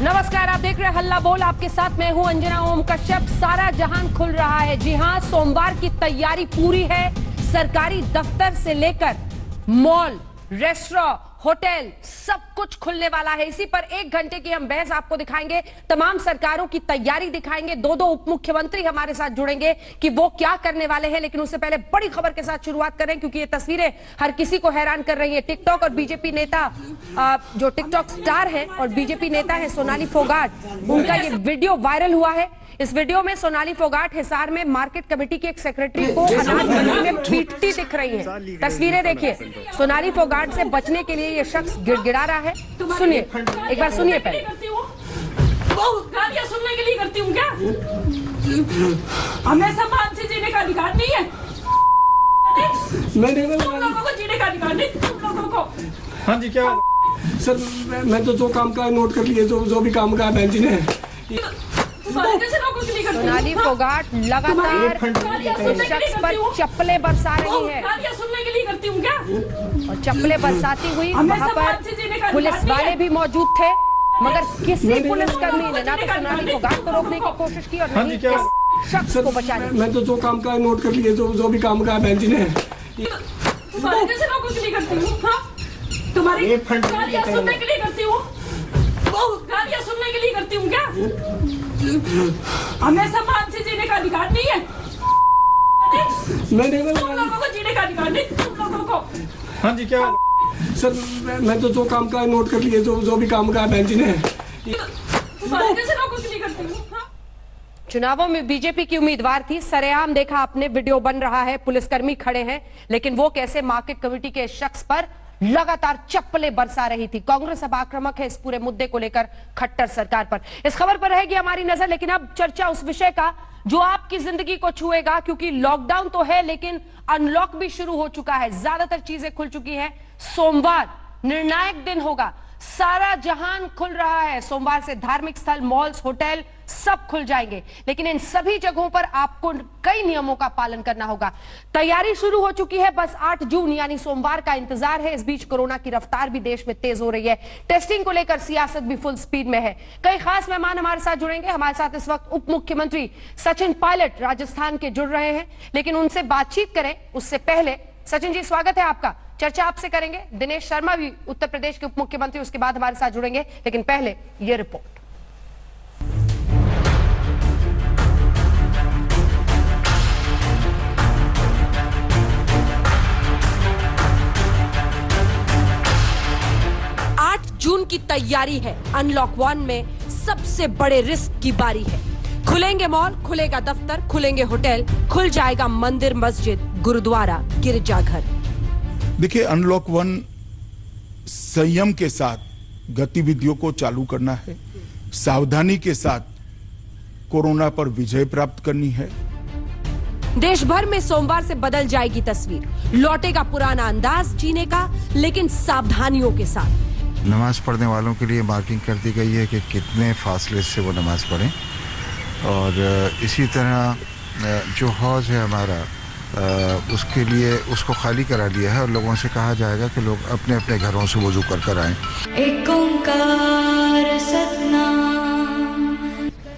नमस्कार, आप देख रहे हैं हल्ला बोल। आपके साथ मैं हूं अंजना ओम कश्यप। सारा जहान खुल रहा है। जी हां, सोमवार की तैयारी पूरी है। सरकारी दफ्तर से लेकर मॉल, रेस्टोरेंट, होटल, सब कुछ खुलने वाला है। इसी पर 1 घंटे की हम बहस आपको दिखाएंगे। तमाम सरकारों की तैयारी दिखाएंगे। दो उप मुख्यमंत्री हमारे साथ जुड़ेंगे कि वो क्या करने वाले हैं। लेकिन उससे पहले बड़ी खबर के साथ शुरुआत करें, क्योंकि ये तस्वीरें हर किसी को हैरान कर रही है। टिकटॉक और बीजेपी नेता, जो टिकटॉक स्टार है और बीजेपी नेता है सोनाली फोगाट, उनका ये वीडियो वायरल हुआ है। इस वीडियो में सोनाली फोगाट हिसार में मार्केट कमेटी के एक सेक्रेटरी को अनाज मंडी में पीटती दिख रही हैं। तस्वीरें देखिए। सोनाली फोगाट से बचने के लिए ये शख्स गिड़गिड़ा रहा है। सुनिए, एक बार सुनिए पहले। गालियां सुनने के लिए करती हूँ क्या? हमें सम्मान से जीने का अधिकार नहीं है। तुम लोगों को जीने का अधिकार नहीं, तुम लोगों को। हाँ जी, क्या सर? मैं तो जो काम का नोट कर लिए, जो भी काम का बहन जी ने। सोनाली फोगाट लगातार इस शख्स पर चप्पलें बरसा रही है। गालियां सुनने के लिए करती हूँ क्या? और चप्पलें बरसाती हुई वहां पर पुलिस वाले भी मौजूद थे, मगर किसी पुलिसकर्मी ने ना तो सोनाली फोगाट को रोकने की कोशिश की और नहीं इस शख्स को बचाने की। मैं तो जो काम का नोट कर लिए, जो भी काम का बहन जी ने। कैसे लोगों के लिए करती हूँ? तुम्हारी गालियां सुनने के लिए करती हूँ। गालियां सुनने के लिए करती हूँ क्या? हमें सम्मान से जीने का अधिकार नहीं है। तुम लोगों को जीने का अधिकार नहीं, तुम लोगों को। हाँ जी, क्या सर? मैं तो जो काम का नोट कर लिए, जो भी काम का बहन जी ने। कैसे लोगों के लिए करती हूँ? चुनावों में बीजेपी की उम्मीदवार थी। सरेआम देखा आपने, वीडियो बन रहा है, पुलिसकर्मी खड़े हैं, लेकिन वो कैसे मार्केट कमेटी के शख्स पर लगातार चप्पलें बरसा रही थी। कांग्रेस अब आक्रामक है इस पूरे मुद्दे को लेकर खट्टर सरकार पर। इस खबर पर रहेगी हमारी नजर, लेकिन अब चर्चा उस विषय का जो आपकी जिंदगी को छुएगा, क्योंकि लॉकडाउन तो है लेकिन अनलॉक भी शुरू हो चुका है। ज्यादातर चीजें खुल चुकी हैं। सोमवार निर्णायक दिन होगा। सारा जहान खुल रहा है। सोमवार से धार्मिक स्थल, मॉल्स, होटल सब खुल जाएंगे, लेकिन इन सभी जगहों पर आपको कई नियमों का पालन करना होगा। तैयारी शुरू हो चुकी है। बस 8 जून यानी सोमवार का इंतजार है। इस बीच कोरोना की रफ्तार भी देश में तेज हो रही है। टेस्टिंग को लेकर सियासत भी फुल स्पीड में है। कई खास मेहमान हमारे साथ जुड़ेंगे। हमारे साथ इस वक्त उप मुख्यमंत्री सचिन पायलट राजस्थान के जुड़ रहे हैं, लेकिन उनसे बातचीत करें उससे पहले सचिन जी, स्वागत है आपका। चर्चा आपसे करेंगे। दिनेश शर्मा भी उत्तर प्रदेश के उप मुख्यमंत्री उसके बाद हमारे साथ जुड़ेंगे, लेकिन पहले यह रिपोर्ट। जून की तैयारी है। अनलॉक 1 में सबसे बड़े रिस्क की बारी है। खुलेंगे मॉल, खुलेगा दफ्तर, खुलेंगे होटल, खुल जाएगा मंदिर, मस्जिद, गुरुद्वारा, गिरजाघर। देखिए, अनलॉक 1 संयम के साथ गतिविधियों को चालू करना है, सावधानी के साथ कोरोना पर विजय प्राप्त करनी है। देश भर में सोमवार से बदल जाएगी तस्वीर। लौटेगा पुराना अंदाज जीने का, लेकिन सावधानियों के साथ। नमाज पढ़ने वालों के लिए मार्किंग कर दी गई है कि कितने फासले से वो नमाज पढ़ें, और इसी तरह जो हौज है हमारा, उसके लिए उसको खाली करा दिया है और लोगों से कहा जाएगा कि लोग अपने अपने घरों से वजू कर आएं। एक ओंकार सतनाम।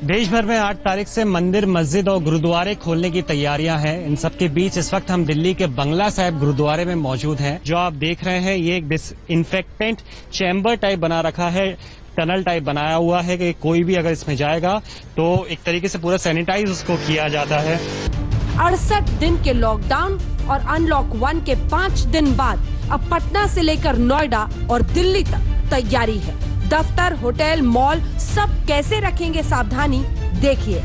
देश भर में 8 तारीख से मंदिर, मस्जिद और गुरुद्वारे खोलने की तैयारियां हैं। इन सब के बीच इस वक्त हम दिल्ली के बंगला साहिब गुरुद्वारे में मौजूद हैं। जो आप देख रहे हैं, ये एक डिसइंफेक्टेंट चैम्बर टाइप बना रखा है, टनल टाइप बनाया हुआ है कि कोई भी अगर इसमें जाएगा तो एक तरीके से पूरा सैनिटाइज उसको किया जाता है। 68 दिन के लॉकडाउन और अनलॉक 1 के 5 दिन बाद अब पटना से लेकर नोएडा और दिल्ली तक तैयारी है। दफ्तर, होटल, मॉल सब कैसे रखेंगे सावधानी, देखिए।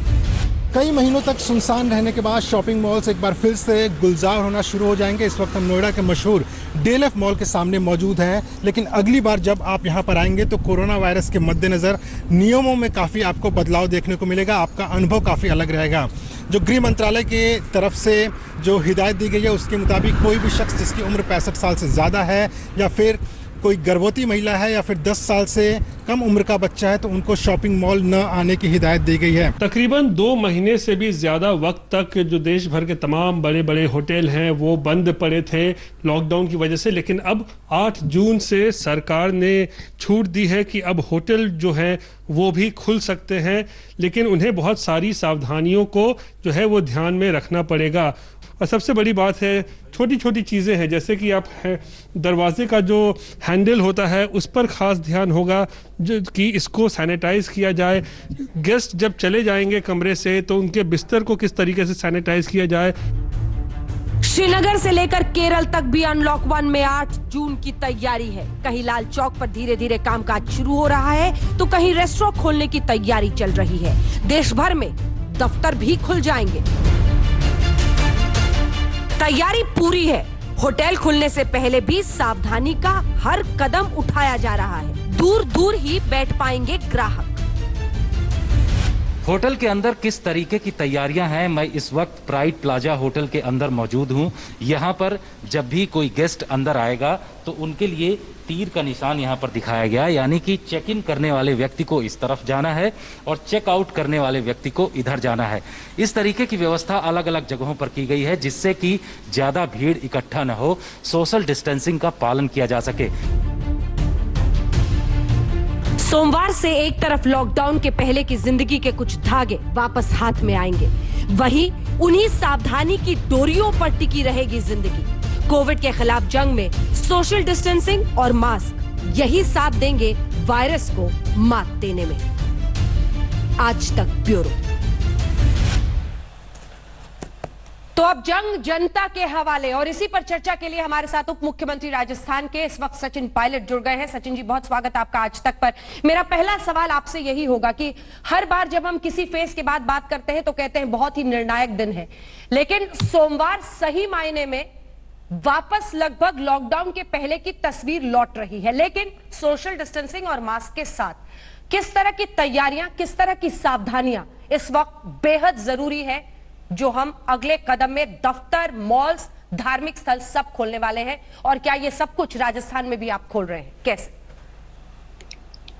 कई महीनों तक सुनसान रहने के बाद शॉपिंग मॉल्स एक बार फिर से गुलजार होना शुरू हो जाएंगे। इस वक्त हम नोएडा के मशहूर DLF मॉल के सामने मौजूद हैं, लेकिन अगली बार जब आप यहां पर आएंगे तो कोरोना वायरस के मद्देनजर नियमों में काफ़ी आपको बदलाव देखने को मिलेगा। आपका अनुभव काफ़ी अलग रहेगा। जो गृह मंत्रालय के तरफ से जो हिदायत दी गई है उसके मुताबिक कोई भी शख्स जिसकी उम्र 65 साल से ज़्यादा है या फिर कोई गर्भवती महिला है या फिर 10 साल से कम उम्र का बच्चा है तो उनको शॉपिंग मॉल न आने की हिदायत दी गई है। तकरीबन 2 महीने से भी ज़्यादा वक्त तक जो देश भर के तमाम बड़े बड़े होटल हैं वो बंद पड़े थे लॉकडाउन की वजह से, लेकिन अब 8 जून से सरकार ने छूट दी है कि अब होटल जो है वो भी खुल सकते हैं, लेकिन उन्हें बहुत सारी सावधानियों को जो है वो ध्यान में रखना पड़ेगा। और सबसे बड़ी बात है छोटी छोटी चीज़ें हैं, जैसे कि आप दरवाजे का जो हैंडल होता है उस पर ख़ास ध्यान होगा जो कि इसको सैनिटाइज़ किया जाए। गेस्ट जब चले जाएंगे कमरे से तो उनके बिस्तर को किस तरीके से सैनिटाइज़ किया जाए। श्रीनगर से लेकर केरल तक भी अनलॉक 1 में 8 जून की तैयारी है। कहीं लाल चौक पर धीरे धीरे कामकाज शुरू हो रहा है तो कहीं रेस्टोरेंट खोलने की तैयारी चल रही है। देश भर में दफ्तर भी खुल जाएंगे। तैयारी पूरी है। होटल खुलने से पहले भी सावधानी का हर कदम उठाया जा रहा है। दूर दूर ही बैठ पाएंगे ग्राहक। होटल के अंदर किस तरीके की तैयारियां हैं, मैं इस वक्त प्राइड प्लाजा होटल के अंदर मौजूद हूं। यहां पर जब भी कोई गेस्ट अंदर आएगा तो उनके लिए तीर का निशान यहां पर दिखाया गया, यानी कि चेक इन करने वाले व्यक्ति को इस तरफ जाना है और चेक आउट करने वाले व्यक्ति को इधर जाना है। इस तरीके की व्यवस्था अलग अलग जगहों पर की गई है जिससे कि ज्यादा भीड़ इकट्ठा न हो, सोशल डिस्टेंसिंग का पालन किया जा सके। सोमवार से एक तरफ लॉकडाउन के पहले की जिंदगी के कुछ धागे वापस हाथ में आएंगे, वहीं उन्हीं सावधानी की डोरियों पर टिकी रहेगी जिंदगी। कोविड के खिलाफ जंग में सोशल डिस्टेंसिंग और मास्क यही साथ देंगे वायरस को मात देने में। आज तक ब्यूरो। तो अब जंग जनता के हवाले, और इसी पर चर्चा के लिए हमारे साथ उप मुख्यमंत्री राजस्थान के इस वक्त सचिन पायलट जुड़ गए हैं। सचिन जी, बहुत स्वागत आपका आज तक पर। मेरा पहला सवाल आपसे यही होगा कि हर बार जब हम किसी फेज के बाद बात करते हैं तो कहते हैं बहुत ही निर्णायक दिन है, लेकिन सोमवार सही मायने में वापस लगभग लॉकडाउन के पहले की तस्वीर लौट रही है, लेकिन सोशल डिस्टेंसिंग और मास्क के साथ किस तरह की तैयारियां, किस तरह की सावधानियां इस वक्त बेहद जरूरी है, जो हम अगले कदम में दफ्तर, मॉल्स, धार्मिक स्थल सब खोलने वाले हैं, और क्या ये सब कुछ राजस्थान में भी आप खोल रहे हैं? कैसे?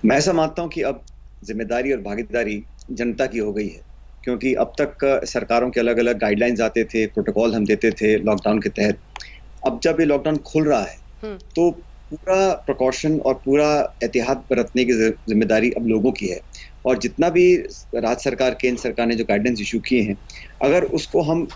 मैं ऐसा मानता हूं कि अब जिम्मेदारी और भागीदारी जनता की हो गई है, क्योंकि अब तक सरकारों के अलग अलग गाइडलाइंस आते थे, प्रोटोकॉल हम देते थे लॉकडाउन के तहत। अब जब ये लॉकडाउन खुल रहा है तो पूरा प्रिकॉशन और पूरा एहतियात बरतने की जिम्मेदारी अब लोगों की है। और जितना भी राज्य सरकार, केंद्र सरकार ने जो गाइडेंस इशू किए हैं, अगर उसको हम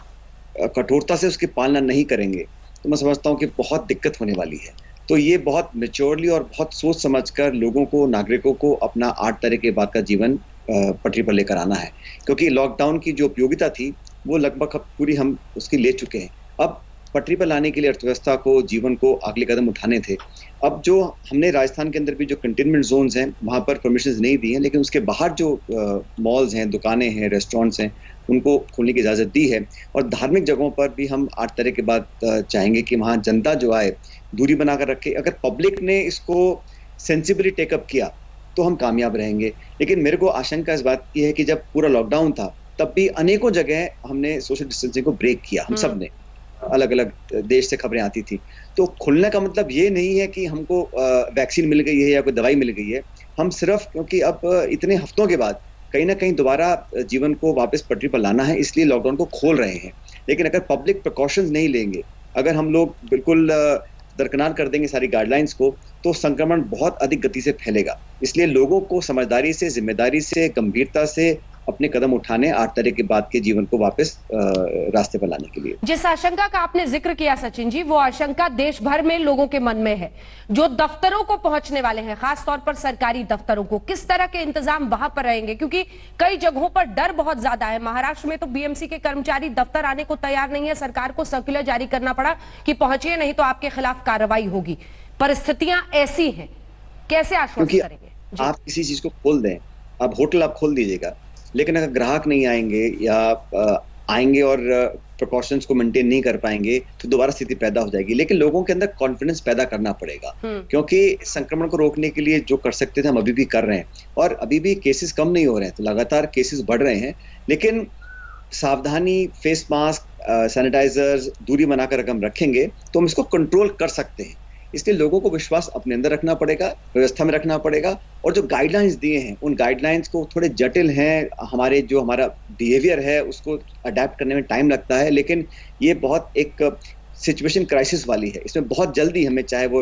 कठोरता से उसकी पालना नहीं करेंगे तो मैं समझता हूं कि बहुत दिक्कत होने वाली है। तो ये बहुत मैच्योरली और बहुत सोच समझकर लोगों को, नागरिकों को अपना 8 तरह के बाद का जीवन पटरी पर लेकर आना है, क्योंकि लॉकडाउन की जो उपयोगिता थी वो लगभग पूरी हम उसकी ले चुके हैं। अब पटरी पर लाने के लिए अर्थव्यवस्था को, जीवन को अगले कदम उठाने थे। अब जो हमने राजस्थान के अंदर भी जो कंटेनमेंट जोन्स हैं वहां पर परमिशंस नहीं दी हैं, लेकिन उसके बाहर जो मॉल्स हैं, दुकानें हैं, रेस्टोरेंट्स हैं, उनको खोलने की इजाजत दी है। और धार्मिक जगहों पर भी हम 8 तरह के बाद चाहेंगे कि वहां जनता जो आए दूरी बनाकर रखे। अगर पब्लिक ने इसको सेंसिबली टेकअप किया तो हम कामयाब रहेंगे। लेकिन मेरे को आशंका इस बात की है कि जब पूरा लॉकडाउन था तब भी अनेकों जगह हमने सोशल डिस्टेंसिंग को ब्रेक किया, हम सब ने। अलग अलग देश से खबरें आती थी। तो खुलने का मतलब ये नहीं है कि हमको वैक्सीन मिल गई है या कोई दवाई मिल गई है। हम सिर्फ, क्योंकि अब इतने हफ्तों के बाद कहीं ना कहीं दोबारा जीवन को वापस पटरी पर लाना है, इसलिए लॉकडाउन को खोल रहे हैं। लेकिन अगर पब्लिक प्रिकॉशंस नहीं लेंगे, अगर हम लोग बिल्कुल दरकिनार कर देंगे सारी गाइडलाइंस को, तो संक्रमण बहुत अधिक गति से फैलेगा। इसलिए लोगों को समझदारी से, जिम्मेदारी से, गंभीरता से अपने कदम उठाने 8 तरह के बाद के जीवन को वापस रास्ते पर लाने के लिए। जिस आशंका का आपने जिक्र किया सचिन जी, वो आशंका देश भर में लोगों के मन में है। जो दफ्तरों को पहुंचने वाले हैं, खास तौर पर सरकारी दफ्तरों को, किस तरह के इंतजाम वहां पर रहेंगे? क्योंकि कई जगहों पर डर बहुत ज्यादा है। महाराष्ट्र में तो बीएमसी के कर्मचारी दफ्तर आने को तैयार नहीं है। सरकार को सर्कुलर जारी करना पड़ा कि पहुंचिए, नहीं तो आपके खिलाफ कार्रवाई होगी। परिस्थितियां ऐसी हैं, कैसे आश्वस्त करेंगे? आप किसी चीज को खोल दें, अब होटल आप खोल दीजिएगा, लेकिन अगर ग्राहक नहीं आएंगे या आएंगे और प्रिकॉशंस को मेंटेन नहीं कर पाएंगे तो दोबारा स्थिति पैदा हो जाएगी। लेकिन लोगों के अंदर कॉन्फिडेंस पैदा करना पड़ेगा, क्योंकि संक्रमण को रोकने के लिए जो कर सकते थे हम अभी भी कर रहे हैं। और अभी भी केसेस कम नहीं हो रहे हैं, तो लगातार केसेस बढ़ रहे हैं। लेकिन सावधानी, फेस मास्क, सैनिटाइजर्स, दूरी बनाकर अगर हम रखेंगे तो हम इसको कंट्रोल कर सकते हैं। इसलिए लोगों को विश्वास अपने अंदर रखना पड़ेगा, व्यवस्था में रखना पड़ेगा, और जो गाइडलाइंस दिए हैं उन गाइडलाइंस को थोड़े जटिल हैं, हमारा बिहेवियर है उसको अडेप्ट करने में टाइम लगता है, लेकिन ये बहुत एक सिचुएशन क्राइसिस वाली है। इसमें बहुत जल्दी हमें, चाहे वो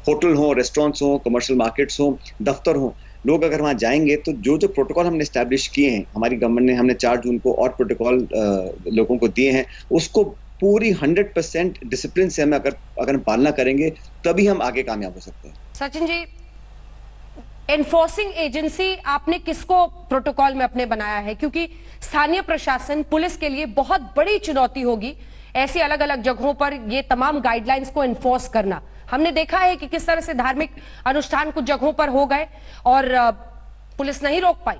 होटल हो, रेस्टोरेंट्स हो, कमर्शियल मार्केट्स हो, दफ्तर हो, लोग अगर वहां जाएंगे तो जो जो प्रोटोकॉल हमने एस्टैब्लिश किए हैं, हमारी गवर्नमेंट ने, हमने 4 जून को और प्रोटोकॉल लोगों को दिए हैं, उसको पूरी 100% डिसिप्लिन से हमें अगर हम पालना करेंगे तभी हम आगे कामयाब हो सकते हैं। सचिन जी, एनफोर्सिंग एजेंसी आपने किसको प्रोटोकॉल में अपने बनाया है? क्योंकि स्थानीय प्रशासन, पुलिस के लिए बहुत बड़ी चुनौती होगी ऐसी अलग अलग जगहों पर ये तमाम गाइडलाइंस को एनफोर्स करना। हमने देखा है कि किस तरह से धार्मिक अनुष्ठान कुछ जगहों पर हो गए और पुलिस नहीं रोक पाई,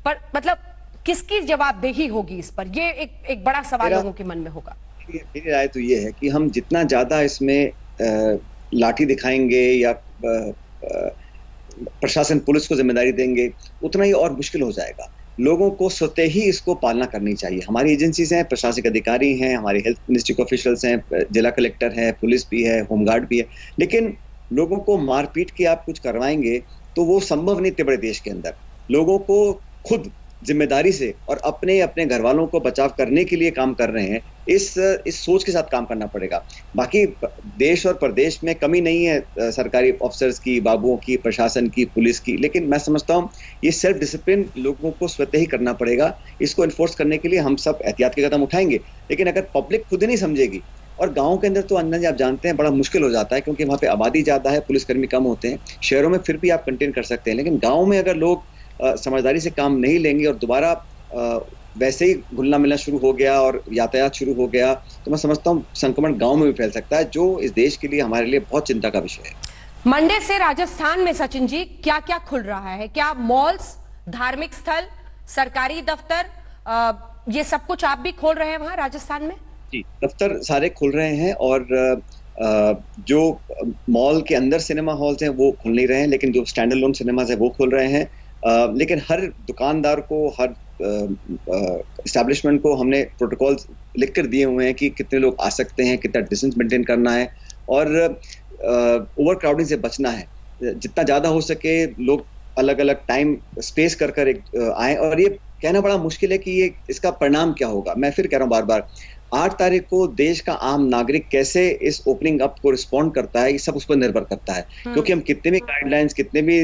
पर मतलब किसकी जवाबदेही होगी इस पर? ये एक बड़ा सवाल लोगों के मन में होगा। मेरी राय तो ये है कि हम जितना ज्यादा इसमें लाठी दिखाएंगे या प्रशासन, पुलिस को जिम्मेदारी देंगे, उतना ही और मुश्किल हो जाएगा। लोगों को स्वतः ही इसको पालना करनी चाहिए। हमारी एजेंसीज हैं, प्रशासनिक अधिकारी हैं, हमारे हेल्थ मिनिस्ट्री के ऑफिशियल्स हैं, जिला कलेक्टर है, पुलिस भी है, होमगार्ड भी है, लेकिन लोगों को मारपीट के आप कुछ करवाएंगे तो वो संभव नहीं इतने बड़े देश के अंदर। लोगों को खुद जिम्मेदारी से और अपने घर वालों को बचाव करने के लिए काम कर रहे हैं, इस सोच के साथ काम करना पड़ेगा। बाकी देश और प्रदेश में कमी नहीं है सरकारी ऑफिसर्स की, बाबुओं की, प्रशासन की, पुलिस की, लेकिन मैं समझता हूँ ये सेल्फ डिसिप्लिन लोगों को स्वतः ही करना पड़ेगा। इसको इन्फोर्स करने के लिए हम सब एहतियात के कदम उठाएंगे, लेकिन अगर पब्लिक खुद ही नहीं समझेगी, और गाँव के अंदर तो अंदर आप जानते हैं बड़ा मुश्किल हो जाता है क्योंकि वहाँ पे आबादी ज्यादा है, पुलिसकर्मी कम होते हैं। शहरों में फिर भी आप कंटेन कर सकते हैं, लेकिन गाँव में अगर लोग समझदारी से काम नहीं लेंगे और दोबारा वैसे ही घुलना मिलना शुरू हो गया और यातायात शुरू हो गया, तो मैं समझता हूँ संक्रमण गांव में भी फैल सकता है, जो इस देश के लिए, हमारे लिए बहुत चिंता का विषय है। मंडे से राजस्थान में सचिन जी क्या क्या खुल रहा है? क्या मॉल्स, धार्मिक स्थल, सरकारी दफ्तर, ये सब कुछ आप भी खोल रहे हैं वहां राजस्थान में? जी, दफ्तर सारे खुल रहे हैं और जो मॉल के अंदर सिनेमा हॉल्स हैं वो खुल नहीं रहे हैं, लेकिन जो स्टैंड अलोन सिनेमाज है वो खुल रहे हैं। लेकिन हर दुकानदार को, हर एस्टैब्लिशमेंट को हमने प्रोटोकॉल लिख कर दिए हुए हैं कि कितने लोग आ सकते हैं, कितना डिस्टेंस मेंटेन करना है और ओवर क्राउडिंग से बचना है। जितना ज्यादा हो सके लोग अलग अलग टाइम स्पेस कर आए। और ये कहना बड़ा मुश्किल है कि ये इसका परिणाम क्या होगा। मैं फिर कह रहा हूँ बार बार, 8 तारीख को देश का आम नागरिक कैसे इस ओपनिंग अप को रिस्पॉन्ड करता है, ये सब उस पर निर्भर करता है। क्योंकि हम कितने भी गाइडलाइंस, कितने भी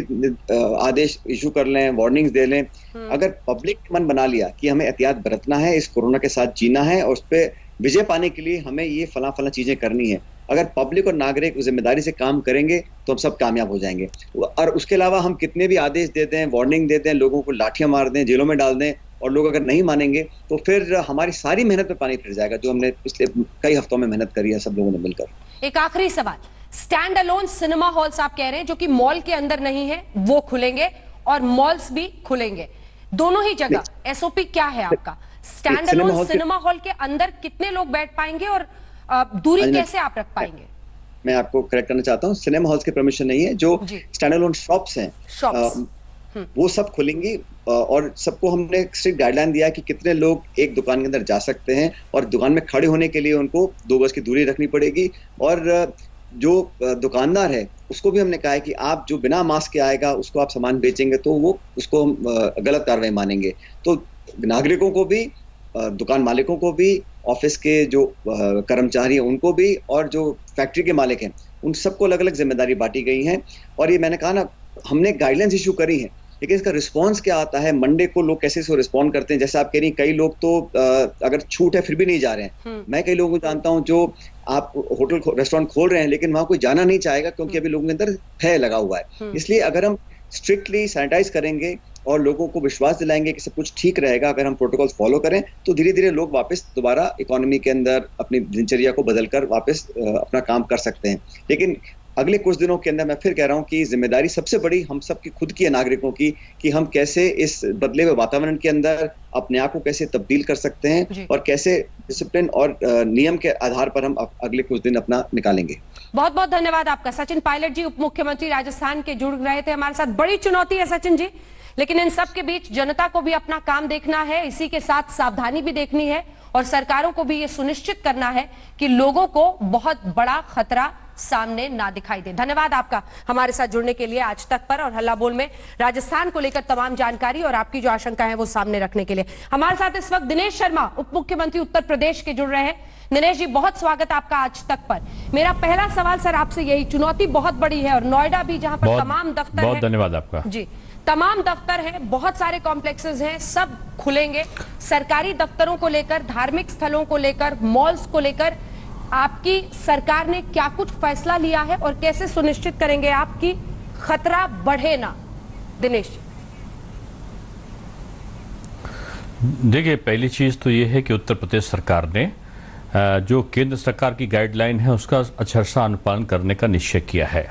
आदेश इशू कर लें, वार्निंग्स दे लें, अगर पब्लिक मन बना लिया कि हमें एहतियात बरतना है, इस कोरोना के साथ जीना है और उस पर विजय पाने के लिए हमें ये फला चीजें करनी है, अगर पब्लिक और नागरिक जिम्मेदारी से काम करेंगे तो हम सब कामयाब हो जाएंगे। और उसके अलावा हम कितने भी आदेश दे दें, वार्निंग दे दें, लोगों को लाठियां मार दें, जेलों में डाल दें, और लोग अगर नहीं मानेंगे तो फिर हमारी सारी मेहनत पे पानी फिर जाएगा, जो हमने पिछले कई हफ्तों में मेहनत करी है सब लोगों ने मिलकर। एक आखिरी सवाल, स्टैंड अलोन सिनेमा हॉल्स आप कह रहे हैं जो कि मॉल के अंदर नहीं है, वो खुलेंगे और मॉल्स भी खुलेंगे, दोनों ही जगह एसओपी क्या है आपका? स्टैंड अलोन सिनेमा हॉल के अंदर कितने लोग बैठ पाएंगे और दूरी कैसे आप रख पाएंगे? मैं आपको करेक्ट करना चाहता हूँ, सिनेमा हॉल्स की परमिशन नहीं है। जो स्टैंड अलोन शॉप्स हैं वो सब खुलेंगी और सबको हमने स्ट्रिक्ट गाइडलाइन दिया है कि कितने लोग एक दुकान के अंदर जा सकते हैं और दुकान में खड़े होने के लिए उनको 2 गज की दूरी रखनी पड़ेगी। और जो दुकानदार है उसको भी हमने कहा है कि आप जो बिना मास्क के आएगा उसको आप सामान बेचेंगे तो वो उसको गलत कार्रवाई मानेंगे। तो नागरिकों को भी, दुकान मालिकों को भी, ऑफिस के जो कर्मचारी हैं उनको भी, और जो फैक्ट्री के मालिक हैं उन सबको अलग अलग जिम्मेदारी बांटी गई है। और ये मैंने कहा ना, हमने गाइडलाइंस इशू करी है, लेकिन इसका रिस्पांस क्या आता है, मंडे को लोग कैसे इसको रिस्पॉन्ड करते हैं। जैसे आप कह रही हैं, कई लोग तो अगर छूट है फिर भी नहीं जा रहे हैं। मैं कई लोगों को जानता हूं जो आप होटल रेस्टोरेंट खोल रहे हैं लेकिन वहां कोई जाना नहीं चाहेगा क्योंकि अभी लोगों के अंदर भय लगा हुआ है। इसलिए अगर हम स्ट्रिक्टली सैनिटाइज करेंगे और लोगों को विश्वास दिलाएंगे कि सब कुछ ठीक रहेगा, अगर हम प्रोटोकॉल फॉलो करें तो धीरे धीरे लोग वापस दोबारा इकोनॉमी के अंदर अपनी दिनचर्या को बदलकर वापस अपना काम कर सकते हैं। लेकिन अगले कुछ दिनों के अंदर मैं फिर कह रहा हूं कि जिम्मेदारी सबसे बड़ी हम सब की खुद की है, नागरिकों की, कि हम कैसे इस बदले हुए वातावरण के अंदर अपने आप को कैसे तब्दील कर सकते हैं और कैसे डिसिप्लिन और नियम के आधार पर हम अगले कुछ दिन अपना निकालेंगे। बहुत बहुत धन्यवाद आपका सचिन पायलट जी, उप मुख्यमंत्री राजस्थान के जुड़ रहे थे हमारे साथ। बड़ी चुनौती है सचिन जी, लेकिन इन सब के बीच जनता को भी अपना काम देखना है, इसी के साथ सावधानी भी देखनी है और सरकारों को भी ये सुनिश्चित करना है कि लोगों को बहुत बड़ा खतरा सामने ना दिखाई दे। धन्यवाद आपका हमारे साथ जुड़ने के लिए आज तक पर और हल्ला बोल में राजस्थान को लेकर तमाम जानकारी और आपकी जो आशंका है वो सामने रखने के लिए। हमारे साथ इस वक्त दिनेश शर्मा, उप मुख्यमंत्री उत्तर प्रदेश के, जुड़ रहे हैं। दिनेश जी, बहुत स्वागत आपका आज तक पर। मेरा पहला सवाल सर आपसे यही, चुनौती बहुत बड़ी है और नोएडा भी जहां पर तमाम दफ्तर बहुत धन्यवाद आपका जी, तमाम दफ्तर हैं, बहुत सारे कॉम्प्लेक्सेस हैं, सब खुलेंगे। सरकारी दफ्तरों को लेकर, धार्मिक स्थलों को लेकर, मॉल्स को लेकर आपकी सरकार ने क्या कुछ फैसला लिया है और कैसे सुनिश्चित करेंगे आप कि खतरा बढ़े ना? दिनेश जी। देखिए, पहली चीज तो ये है कि उत्तर प्रदेश सरकार ने जो केंद्र सरकार की गाइडलाइन है उसका अक्षरशः अनुपालन करने का निश्चय किया है।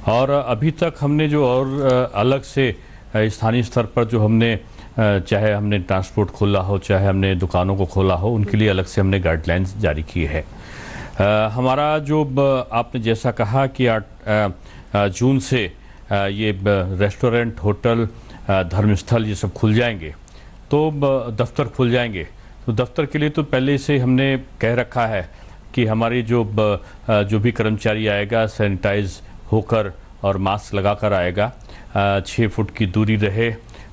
और अभी तक हमने जो और अलग से स्थानीय स्तर पर जो हमने चाहे हमने ट्रांसपोर्ट खोला हो, चाहे हमने दुकानों को खोला हो, उनके लिए अलग से हमने गाइडलाइंस जारी की है। हमारा जो आपने जैसा कहा कि 8 जून से ये रेस्टोरेंट, होटल, धर्मस्थल ये सब खुल जाएंगे, तो दफ्तर खुल जाएंगे। तो दफ्तर के लिए तो पहले से हमने कह रखा है कि हमारी जो भी कर्मचारी आएगा सैनिटाइज होकर और मास्क लगाकर आएगा, 6 फुट की दूरी रहे।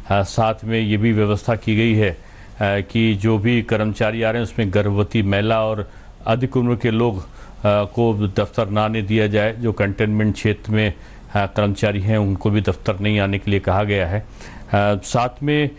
साथ में ये भी व्यवस्था की गई है कि जो भी कर्मचारी आ रहे हैं उसमें गर्भवती महिला और अधिक उम्र के लोग को दफ्तर ना आने दिया जाए। जो कंटेनमेंट क्षेत्र में कर्मचारी हैं उनको भी दफ्तर नहीं आने के लिए कहा गया है। साथ में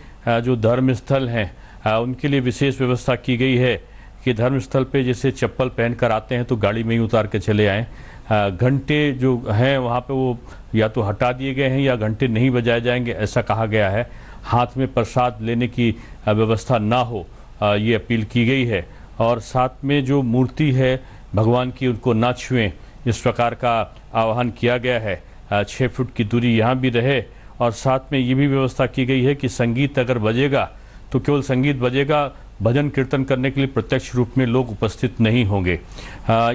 जो धर्म स्थल हैं उनके लिए विशेष व्यवस्था की गई है कि धर्म स्थल पे जैसे चप्पल पहनकर आते हैं तो गाड़ी में ही उतार के चले आएँ। घंटे जो हैं वहाँ पे वो या तो हटा दिए गए हैं या घंटे नहीं बजाए जाएंगे, ऐसा कहा गया है। हाथ में प्रसाद लेने की व्यवस्था ना हो, ये अपील की गई है। और साथ में जो मूर्ति है भगवान की उनको ना छुएं, इस प्रकार का आह्वान किया गया है। 6 फुट की दूरी यहाँ भी रहे। और साथ में ये भी व्यवस्था की गई है कि संगीत अगर बजेगा तो केवल संगीत बजेगा, भजन कीर्तन करने के लिए प्रत्यक्ष रूप में लोग उपस्थित नहीं होंगे।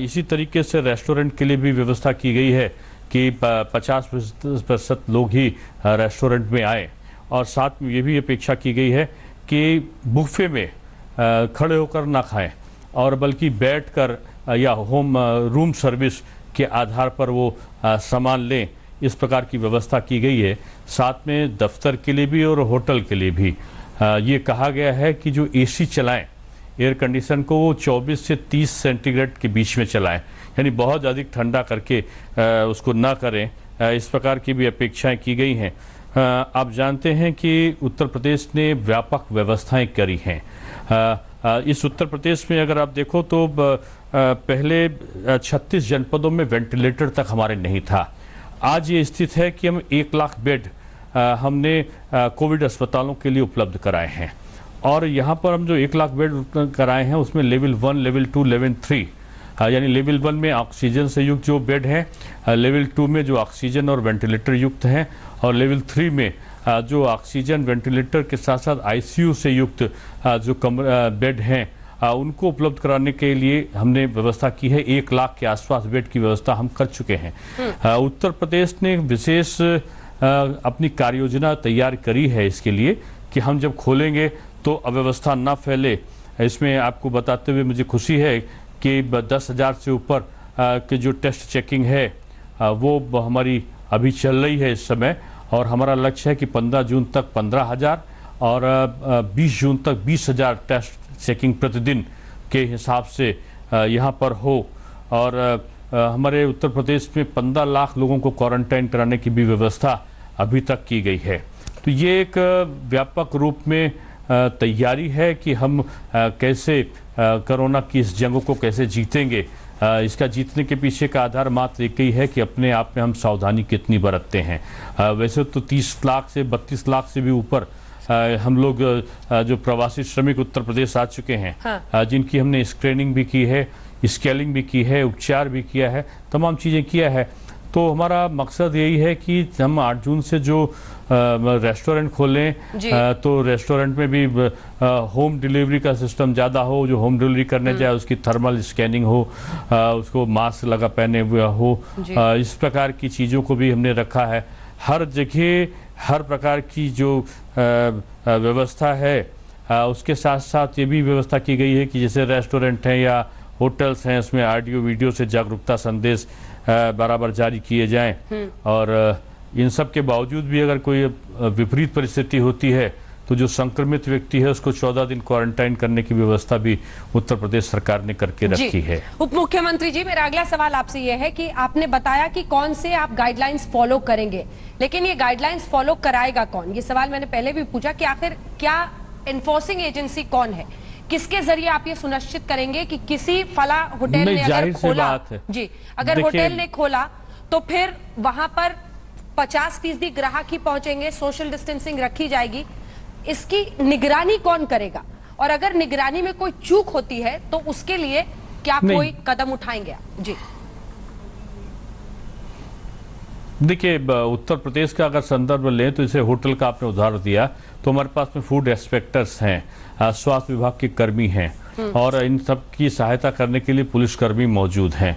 इसी तरीके से रेस्टोरेंट के लिए भी व्यवस्था की गई है कि 50% लोग ही रेस्टोरेंट में आए। और साथ में ये भी अपेक्षा की गई है कि बुफे में खड़े होकर ना खाएं और बल्कि बैठकर या होम रूम सर्विस के आधार पर वो सामान लें, इस प्रकार की व्यवस्था की गई है। साथ में दफ्तर के लिए भी और होटल के लिए भी ये कहा गया है कि जो एसी चलाएं, एयर कंडीशन को वो 24 से 30 सेंटीग्रेड के बीच में चलाएं, यानी बहुत अधिक ठंडा करके उसको ना करें। इस प्रकार की भी अपेक्षाएं की गई हैं। आप जानते हैं कि उत्तर प्रदेश ने व्यापक व्यवस्थाएं करी हैं। इस उत्तर प्रदेश में अगर आप देखो तो पहले 36 जनपदों में वेंटिलेटर तक हमारे नहीं था। आज ये स्थिति है कि हम 1 लाख बेड हमने कोविड अस्पतालों के लिए उपलब्ध कराए हैं। और यहाँ पर हम जो 1 लाख बेड कराए हैं उसमें लेवल 1, लेवल 2, लेवल 3, यानी लेवल 1 में ऑक्सीजन से युक्त जो बेड हैं, लेवल 2 में जो ऑक्सीजन और वेंटिलेटर युक्त हैं, और लेवल 3 में जो ऑक्सीजन वेंटिलेटर के साथ साथ आईसीयू से युक्त जो बेड हैं उनको उपलब्ध कराने के लिए हमने व्यवस्था की है। 1 लाख के आसपास बेड की व्यवस्था हम कर चुके हैं। उत्तर प्रदेश ने विशेष अपनी कार्य योजना तैयार करी है इसके लिए कि हम जब खोलेंगे तो अव्यवस्था ना फैले। इसमें आपको बताते हुए मुझे खुशी है कि 10,000 से ऊपर के जो टेस्ट चेकिंग है वो हमारी अभी चल रही है इस समय। और हमारा लक्ष्य है कि 15 जून तक 15,000 और 20 जून तक 20,000 टेस्ट चेकिंग प्रतिदिन के हिसाब से यहाँ पर हो। और हमारे उत्तर प्रदेश में 15 लाख लोगों को क्वारंटाइन कराने की भी व्यवस्था अभी तक की गई है। तो ये एक व्यापक रूप में तैयारी है कि हम कैसे कोरोना की इस जंग को कैसे जीतेंगे। इसका जीतने के पीछे का आधार मात्र एक ही है कि अपने आप में हम सावधानी कितनी बरतते हैं। वैसे तो 30 लाख से 32 लाख से भी ऊपर हम लोग जो प्रवासी श्रमिक उत्तर प्रदेश आ चुके हैं, हाँ। जिनकी हमने स्क्रीनिंग भी की है, स्केलिंग भी की है, उपचार भी किया है, तमाम चीज़ें किया है। तो हमारा मकसद यही है कि हम 8 जून से जो रेस्टोरेंट खोलें तो रेस्टोरेंट में भी होम डिलीवरी का सिस्टम ज़्यादा हो। जो होम डिलीवरी करने जाए उसकी थर्मल स्कैनिंग हो, उसको मास्क लगा पहने हुए हो। इस प्रकार की चीज़ों को भी हमने रखा है। हर जगह हर प्रकार की जो व्यवस्था है उसके साथ साथ ये भी व्यवस्था की गई है कि जैसे रेस्टोरेंट हैं या होटल्स हैं, उसमें ऑडियो वीडियो से जागरूकता संदेश बराबर जारी किए जाएं। और इन सब के बावजूद भी अगर कोई विपरीत परिस्थिति होती है तो जो संक्रमित व्यक्ति है उसको 14 दिन क्वारंटाइन करने की व्यवस्था भी उत्तर प्रदेश सरकार ने करके रखी है। उप मुख्यमंत्री जी, मेरा अगला सवाल आपसे यह है कि आपने बताया कि कौन से आप गाइडलाइंस फॉलो करेंगे, लेकिन ये गाइडलाइंस फॉलो कराएगा कौन? ये सवाल मैंने पहले भी पूछा कि आखिर क्या इन्फोर्सिंग एजेंसी कौन है, किसके जरिए आप ये सुनिश्चित करेंगे कि किसी फला होटल ने अगर खोला जी, अगर होटल ने खोला तो फिर वहां पर 50% ग्राहक ही पहुंचेंगे, सोशल डिस्टेंसिंग रखी जाएगी, इसकी निगरानी कौन करेगा? और अगर निगरानी में कोई चूक होती है तो उसके लिए क्या कोई कदम उठाएंगे? जी देखिए, उत्तर प्रदेश का अगर संदर्भ लें तो जैसे होटल का आपने उदाहरण दिया, तो हमारे पास में फूड इंस्पेक्टर्स हैं, स्वास्थ्य विभाग के कर्मी हैं और इन सब की सहायता करने के लिए पुलिसकर्मी मौजूद हैं।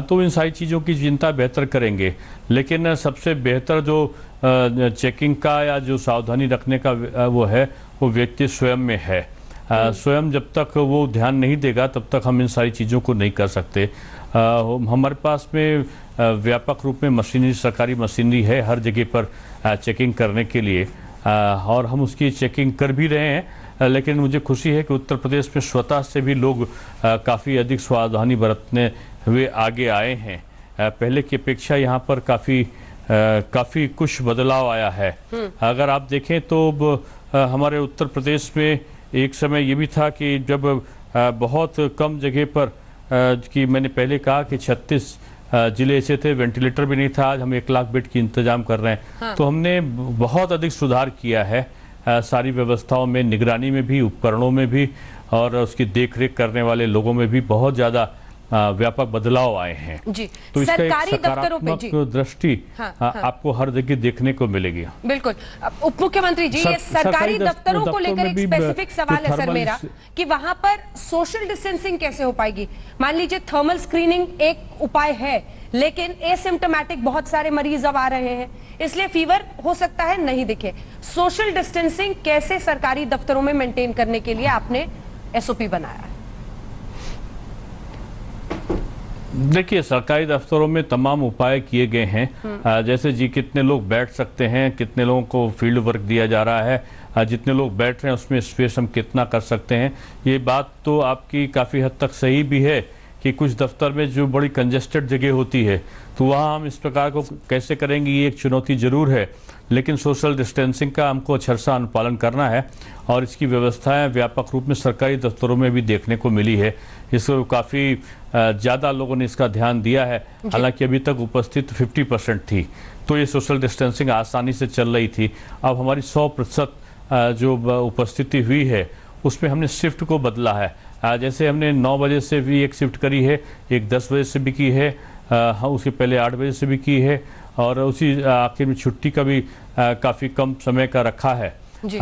तो इन सारी चीज़ों की चिंता बेहतर करेंगे, लेकिन सबसे बेहतर जो चेकिंग का या जो सावधानी रखने का वो है वो व्यक्ति स्वयं में है। स्वयं जब तक वो ध्यान नहीं देगा तब तक हम इन सारी चीज़ों को नहीं कर सकते। हमारे पास में व्यापक रूप में मशीनरी, सरकारी मशीनरी है हर जगह पर चेकिंग करने के लिए, और हम उसकी चेकिंग कर भी रहे हैं। लेकिन मुझे खुशी है कि उत्तर प्रदेश में स्वतः से भी लोग काफ़ी अधिक सावधानी बरतने हुए आगे आए हैं। पहले की अपेक्षा यहाँ पर काफ़ी कुछ बदलाव आया है। अगर आप देखें तो हमारे उत्तर प्रदेश में एक समय ये भी था कि जब बहुत कम जगह पर कि मैंने पहले कहा कि 36 जिले ऐसे थे, वेंटिलेटर भी नहीं था, आज हम 1 लाख बेड की इंतजाम कर रहे हैं। तो हमने बहुत अधिक सुधार किया है सारी व्यवस्थाओं में, निगरानी में भी, उपकरणों में भी, और उसकी देखरेख करने वाले लोगों में भी बहुत ज़्यादा व्यापक बदलाव आए हैं जी। तो इसका सरकारी एक दफ्तरों पे सकारात्मक दृष्टि आपको हर जगह देखने को मिलेगी। बिल्कुल। उप मुख्यमंत्री जी, ये सरकारी दफ्तरों को लेकर एक स्पेसिफिक सवाल है सर मेरा कि वहां पर सोशल डिस्टेंसिंग कैसे हो पाएगी? मान लीजिए थर्मल स्क्रीनिंग एक उपाय है, लेकिन एसिम्प्टोमेटिक बहुत सारे मरीज अब आ रहे हैं, इसलिए फीवर हो सकता है नहीं दिखे। सोशल डिस्टेंसिंग कैसे सरकारी दफ्तरों में मेंटेन करने के लिए आपने एसओपी बनाया है? देखिए, सरकारी दफ्तरों में तमाम उपाय किए गए हैं। जैसे जी कितने लोग बैठ सकते हैं, कितने लोगों को फील्ड वर्क दिया जा रहा है, जितने लोग बैठ रहे हैं उसमें स्पेस हम कितना कर सकते हैं। ये बात तो आपकी काफ़ी हद तक सही भी है कि कुछ दफ्तर में जो बड़ी कंजेस्टेड जगह होती है तो वहाँ हम इस प्रकार को कैसे करेंगे, ये एक चुनौती जरूर है। लेकिन सोशल डिस्टेंसिंग का हमको अक्षरशः अनुपालन करना है और इसकी व्यवस्थाएं व्यापक रूप में सरकारी दफ्तरों में भी देखने को मिली है। इसको काफ़ी ज़्यादा लोगों ने इसका ध्यान दिया है। हालांकि अभी तक उपस्थित 50% थी, तो ये सोशल डिस्टेंसिंग आसानी से चल रही थी। अब हमारी 100% जो उपस्थिति हुई है उसमें हमने शिफ्ट को बदला है। जैसे हमने 9 बजे से भी एक शिफ्ट करी है, एक 10 बजे से भी की है, उसके पहले 8 बजे से भी की है, और उसी आखिर में छुट्टी का भी काफ़ी कम समय का रखा है।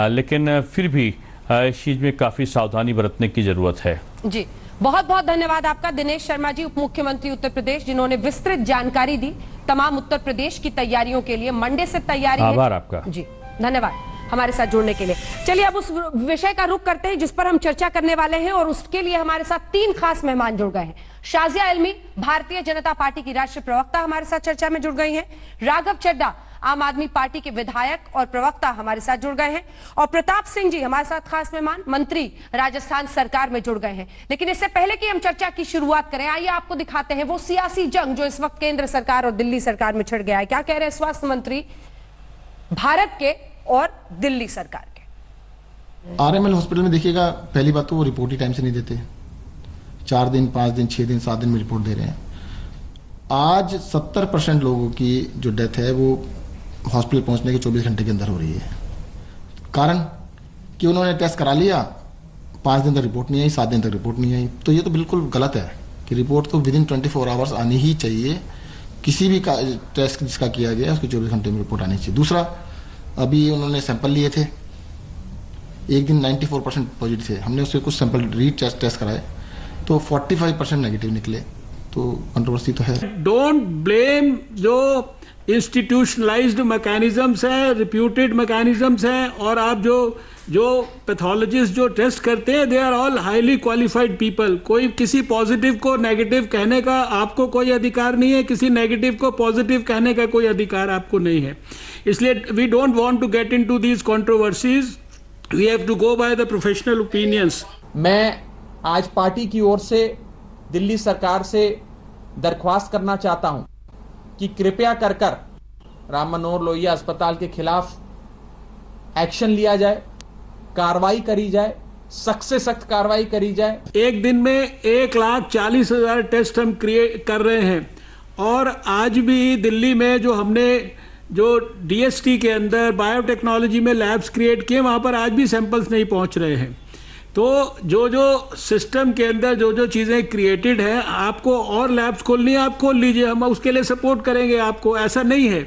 लेकिन फिर भी इस चीज़ में काफ़ी सावधानी बरतने की ज़रूरत है। जी, बहुत बहुत धन्यवाद आपका दिनेश शर्मा जी, उप मुख्यमंत्री उत्तर प्रदेश, जिन्होंने विस्तृत जानकारी दी तमाम उत्तर प्रदेश की तैयारियों के लिए। मंडे से तैयारी है। आभार आपका जी, धन्यवाद हमारे साथ जुड़ने के लिए। चलिए अब उस विषय का रुख करते हैं जिस पर हम चर्चा करने वाले हैं, और उसके लिए हमारे साथ 3 खास मेहमान जुड़ गए हैं। शाजिया इल्मी, भारतीय जनता पार्टी की राष्ट्रीय प्रवक्ता, हमारे साथ चर्चा में जुड़ गई हैं। राघव चड्ढा, आम आदमी पार्टी के विधायक और प्रवक्ता, हमारे साथ जुड़ गए हैं। और प्रताप सिंह जी, हमारे साथ खास मेहमान, मंत्री, राजस्थान सरकार में जुड़ गए हैं। लेकिन इससे पहले कि हम चर्चा की शुरुआत करें, आइए आपको दिखाते हैं वो सियासी जंग जो इस वक्त केंद्र सरकार और दिल्ली सरकार में छिड़ गया है। क्या कह रहे हैं स्वास्थ्य मंत्री भारत के और दिल्ली सरकार के? आरएमएल हॉस्पिटल में देखिएगा, पहली बात तो वो रिपोर्ट ही टाइम से नहीं देते। 4 दिन, 5 दिन, 6 दिन, 7 दिन में रिपोर्ट दे रहे हैं। आज 70% लोगों की जो डेथ है वो हॉस्पिटल पहुंचने के 24 घंटे के अंदर हो रही है। कारण कि उन्होंने टेस्ट करा लिया, 5 दिन तक रिपोर्ट नहीं आई, 7 दिन तक रिपोर्ट नहीं आई। तो ये तो बिल्कुल गलत है कि रिपोर्ट तो विदिन 24 आवर्स आनी ही चाहिए। किसी भी टेस्ट जिसका किया गया उसकी 24 घंटे में रिपोर्ट आनी चाहिए। दूसरा, अभी उन्होंने सैंपल लिए थे, एक दिन 94% पॉजिटिव थे। हमने उसके कुछ सैंपल टेस्ट कराए तो 45% नेगेटिव निकले। तो कंट्रोवर्सी तो है। डोंट ब्लेम जो इंस्टीट्यूशनलाइज्ड मैकेनिज्म्स हैं, रिप्यूटेड मैकेनिज्म्स हैं, और आप जो पैथोलॉजिस्ट जो टेस्ट करते हैं they are all highly qualified people. कोई किसी पॉजिटिव को नेगेटिव कहने का आपको कोई अधिकार नहीं है, किसी नेगेटिव को पॉजिटिव कहने का कोई अधिकार आपको नहीं है। इसलिए we don't want to get into these controversies, we have to go by the professional opinions. मैं आज पार्टी की ओर से दिल्ली सरकार से दरख्वास्त करना चाहता हूं कि कृपया कर राम मनोहर लोहिया अस्पताल के खिलाफ एक्शन लिया जाए, कार्रवाई करी जाए, सख्त से सख्त कार्रवाई करी जाए। एक दिन में 1,40,000 टेस्ट हम कर रहे हैं, और आज भी दिल्ली में जो डीएसटी के अंदर बायोटेक्नोलॉजी में लैब्स क्रिएट किए, वहां पर आज भी सैंपल्स नहीं पहुंच रहे हैं। तो जो सिस्टम के अंदर जो चीजें क्रिएटेड है, आपको और लैब्स खोलनी है आप खोल लीजिए, हम उसके लिए सपोर्ट करेंगे आपको, ऐसा नहीं है।